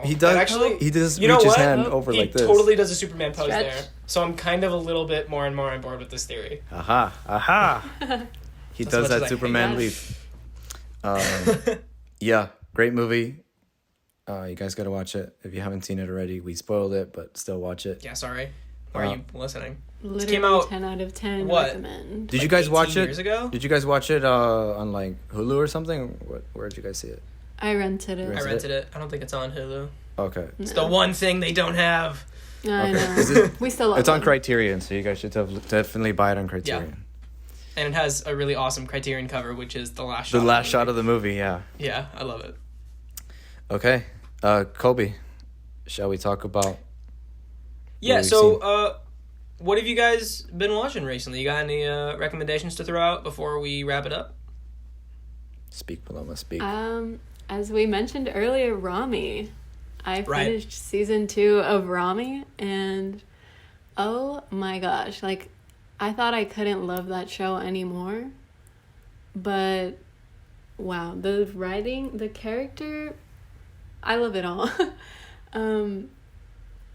He does. Actually, he does you know reach his what? hand over he like this. He totally does a Superman pose Stretch. there. So I'm kind of a little bit more and more on board with this theory. Aha. He does that Superman leap. Yeah, great movie. You guys got to watch it. If you haven't seen it already, we spoiled it, but still watch it. Yeah, sorry. Why are you listening? Literally came out 10 out of 10. what? Recommend. Did you guys watch 18 it? Years ago? Did you guys watch it on like Hulu or something? Where did you guys see it? I rented it. I rented it. I don't think it's on Hulu. Okay. It's the one thing they don't have. I know. Is it, We still love it's on it. Criterion, so you guys should definitely buy it on Criterion. Yeah. And it has a really awesome Criterion cover, which is the last shot. The last shot of the movie, yeah. Yeah, I love it. Okay. Kolby, shall we talk about... Yeah, so what have you guys been watching recently? You got any recommendations to throw out before we wrap it up? Speak, Paloma, speak. As we mentioned earlier, Rami. I finished season 2 of Rami, and oh my gosh, like, I thought I couldn't love that show anymore, but wow, the writing, the character, I love it all.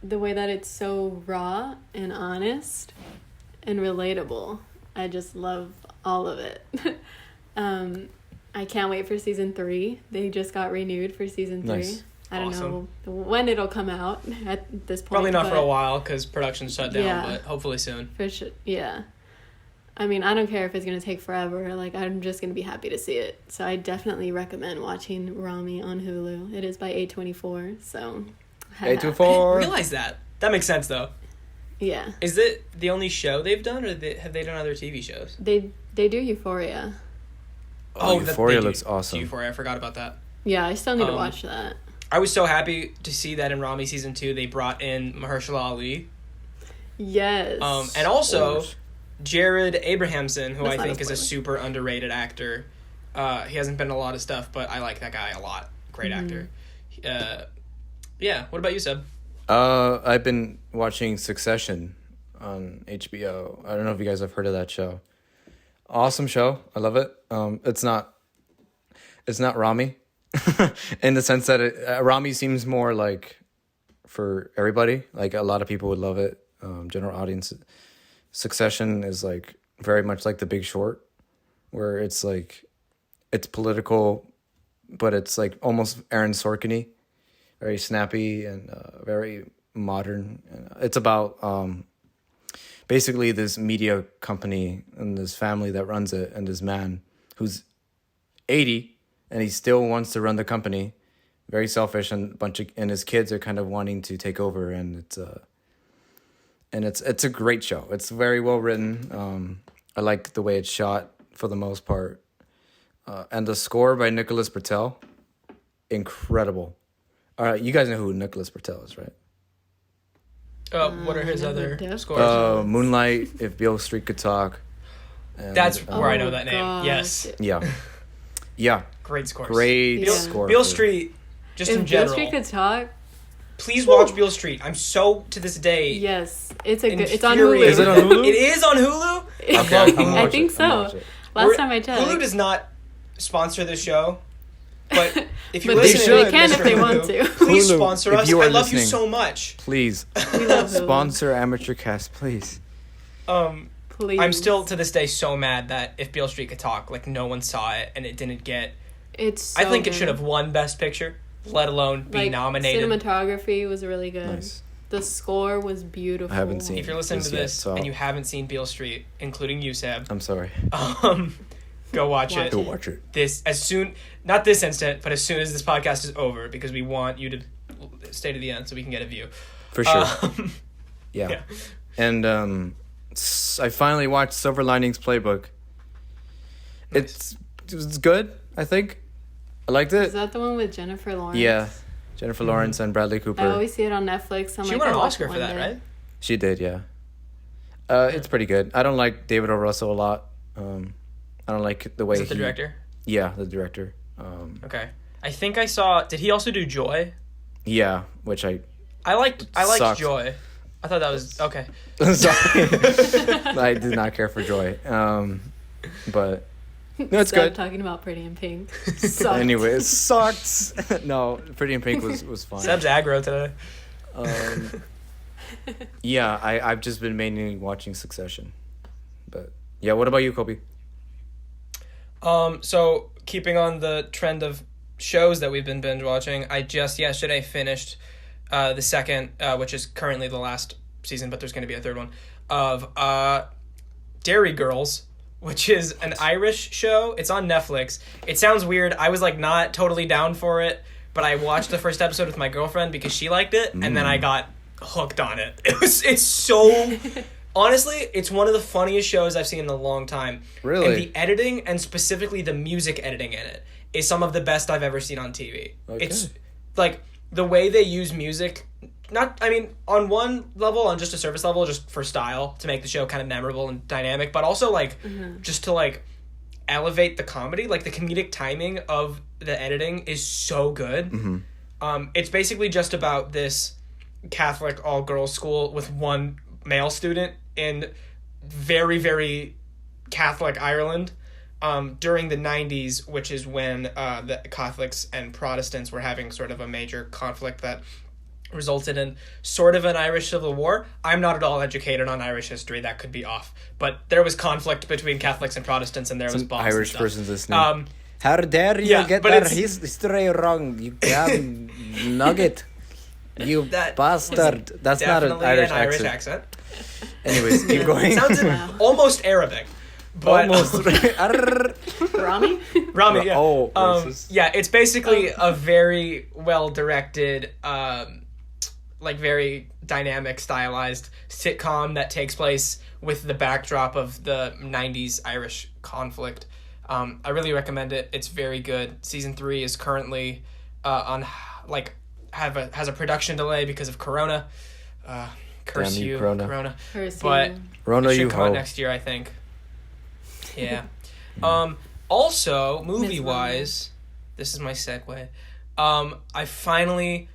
The way that it's so raw and honest and relatable, I just love all of it. I can't wait for season 3. They just got renewed for season 3. Nice. I don't know when it'll come out at this point. Probably not for a while because production's shut down, Yeah. but hopefully soon. For sure, yeah. I mean, I don't care if it's going to take forever. Like, I'm just going to be happy to see it. So I definitely recommend watching Rami on Hulu. It is by A24, so... I didn't realize that. That makes sense, though. Yeah. Is it the only show they've done, or have they done other TV shows? They do Euphoria. Euphoria looks awesome. Euphoria, I forgot about that. Yeah, I still need to watch that. I was so happy to see that in Rami season 2 they brought in Mahershala Ali. Yes. And also Jared Abrahamson, who That's I not a think is a spoiler. super underrated actor. He hasn't been in a lot of stuff, but I like that guy a lot. Great actor. Yeah. What about you, Seb? I've been watching Succession on HBO. I don't know if you guys have heard of that show. Awesome show. I love it. It's not Rami in the sense that Rami seems more like for everybody. Like a lot of people would love it. General audience. Succession is like very much like The Big Short, where it's like it's political, but it's like almost Aaron Sorkin-y, very snappy and very modern. It's about basically this media company and this family that runs it, and this man who's 80 and he still wants to run the company, very selfish, and and his kids are kind of wanting to take over, and it's a great show. It's very well written. I like the way it's shot for the most part, and the score by Nicholas Britell, incredible. You guys know who Nicholas Britell is, right? What are his other Death scores? Moonlight, If Beale Street Could Talk. And, That's where I know Oh, that name. gosh. Yes. Yeah. Great scores. Great Yeah. score. Beale for- Street, just If in Beale general. Street could talk, Please watch Beale Street. I'm so, to this day, yes, it's on Hulu. infuriated. Is it on Hulu? It is on Hulu? Okay, love I'm Hulu. gonna I watch think it. I'm gonna so. watch it. Last time I checked. Hulu does not sponsor this show, but if you But listen they to can Mr. if they Hulu, want to. please Hulu, sponsor if us. you I are love you listening. so much. Please We love Hulu. sponsor Amateur Cast, please. Please. I'm still to this day so mad that If Beale Street Could Talk, like no one saw it and it didn't get. It's. So I think it good. should have won Best Picture, let alone be nominated. Cinematography was really good. Nice. The score was beautiful. I haven't seen If you're listening to Just yet, this so- and you haven't seen Beale Street, including you, Seb, I'm sorry. go watch it. Watch Go watch it. Not this instant, but as soon as this podcast is over, because we want you to stay to the end so we can get a view. For sure. Yeah. Yeah. And I finally watched Silver Linings Playbook. Nice. It's good, I think. I liked Is it. that the one with Jennifer Lawrence? Yeah. Jennifer Lawrence and Bradley Cooper. I always see it on Netflix. I'm She like, won an I'll watch Oscar it for one that, day. right? She did, yeah. It's pretty good. I don't like David O. Russell a lot. I don't like the way Is it the director? Yeah, the director. Okay. I think I saw. Did he also do Joy? Yeah, which I I liked Sucks. Joy. I thought that was okay. sorry. I did not care for Joy. But no, it's Stop good. talking about Pretty in Pink. Sucked. Anyway, it sucks. No, Pretty in Pink was fine. Seb's aggro today. Yeah, I've just been mainly watching Succession. But yeah, what about you, Kolby? So keeping on the trend of shows that we've been binge watching, I just yesterday finished the second, which is currently the last season, but there's going to be a third one, of Dairy Girls, which is an Irish show. It's on Netflix. It sounds weird. I was like not totally down for it, but I watched the first episode with my girlfriend because she liked it, and then I got hooked on it. It's so... Honestly, it's one of the funniest shows I've seen in a long time. Really? And the editing, and specifically the music editing in it, is some of the best I've ever seen on TV. Okay. It's, like, the way they use music... on one level, on just a surface level, just for style, to make the show kind of memorable and dynamic, but also, like, just to, like, elevate the comedy. Like, the comedic timing of the editing is so good. It's basically just about this Catholic all-girls school with one male student in very, very Catholic Ireland during the 90s, which is when the Catholics and Protestants were having sort of a major conflict that resulted in sort of an Irish civil war. I'm not at all educated on Irish history. That could be off. But there was conflict between Catholics and Protestants, and there was bombs Irish and person's listening. stuff. How dare you yeah, get but that it's- history wrong, you damn nugget. You That bastard. That's not an Definitely Irish an Irish accent. accent. Anyways, keep going. It sounds almost Arabic. But, Almost. Rami? Rami, yeah. Oh, racist. Yeah, it's basically a very well-directed, like very dynamic, stylized sitcom that takes place with the backdrop of the 90s Irish conflict. I really recommend it. It's very good. Season 3 is currently on, like, has a production delay because of Corona. Curse Damn you, you, Corona. Curse But you. Rona, it should you come out ho. next year, I think. Yeah. Also, movie-wise, this is my segue. I finally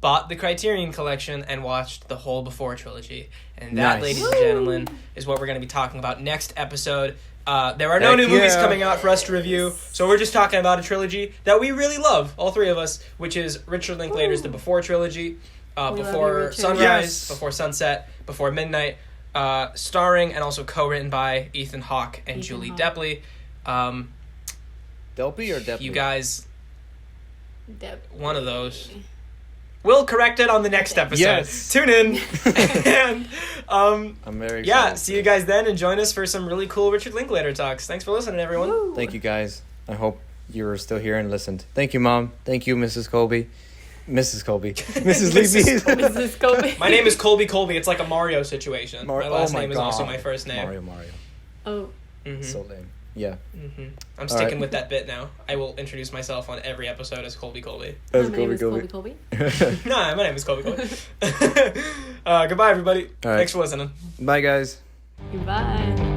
bought the Criterion Collection and watched the whole Before trilogy. And that, Nice. ladies and gentlemen, is what we're going to be talking about next episode. There are no new movies coming out for us to review, so we're just talking about a trilogy that we really love, all three of us, which is Richard Linklater's The Before trilogy, Before Sunrise, Before Sunset, Before Midnight, starring and also co-written by Ethan Hawke and Julie Delpy. Delpy or Delpy? You guys, one of those. We'll correct it on the next episode. Yes. Tune in. And I'm very excited. yeah, see you guys then, and join us for some really cool Richard Linklater talks. Thanks for listening, everyone. Woo. Thank you, guys. I hope you were still here and listened. Thank you, Mom. Thank you, Mrs. Kolby. Mrs. Kolby. Mrs. Levy. Mrs. Kolby. My name is Kolby. It's like a Mario situation. My last name is God. also my first name. Mario. Oh. Mm-hmm. So lame. Yeah. Mm-hmm. I'm sticking with that bit now. I will introduce myself on every episode as Kolby. That's My name is Kolby. Kolby. Nah, my name is Kolby. Goodbye, everybody. All right. Thanks for listening. Bye, guys. Goodbye.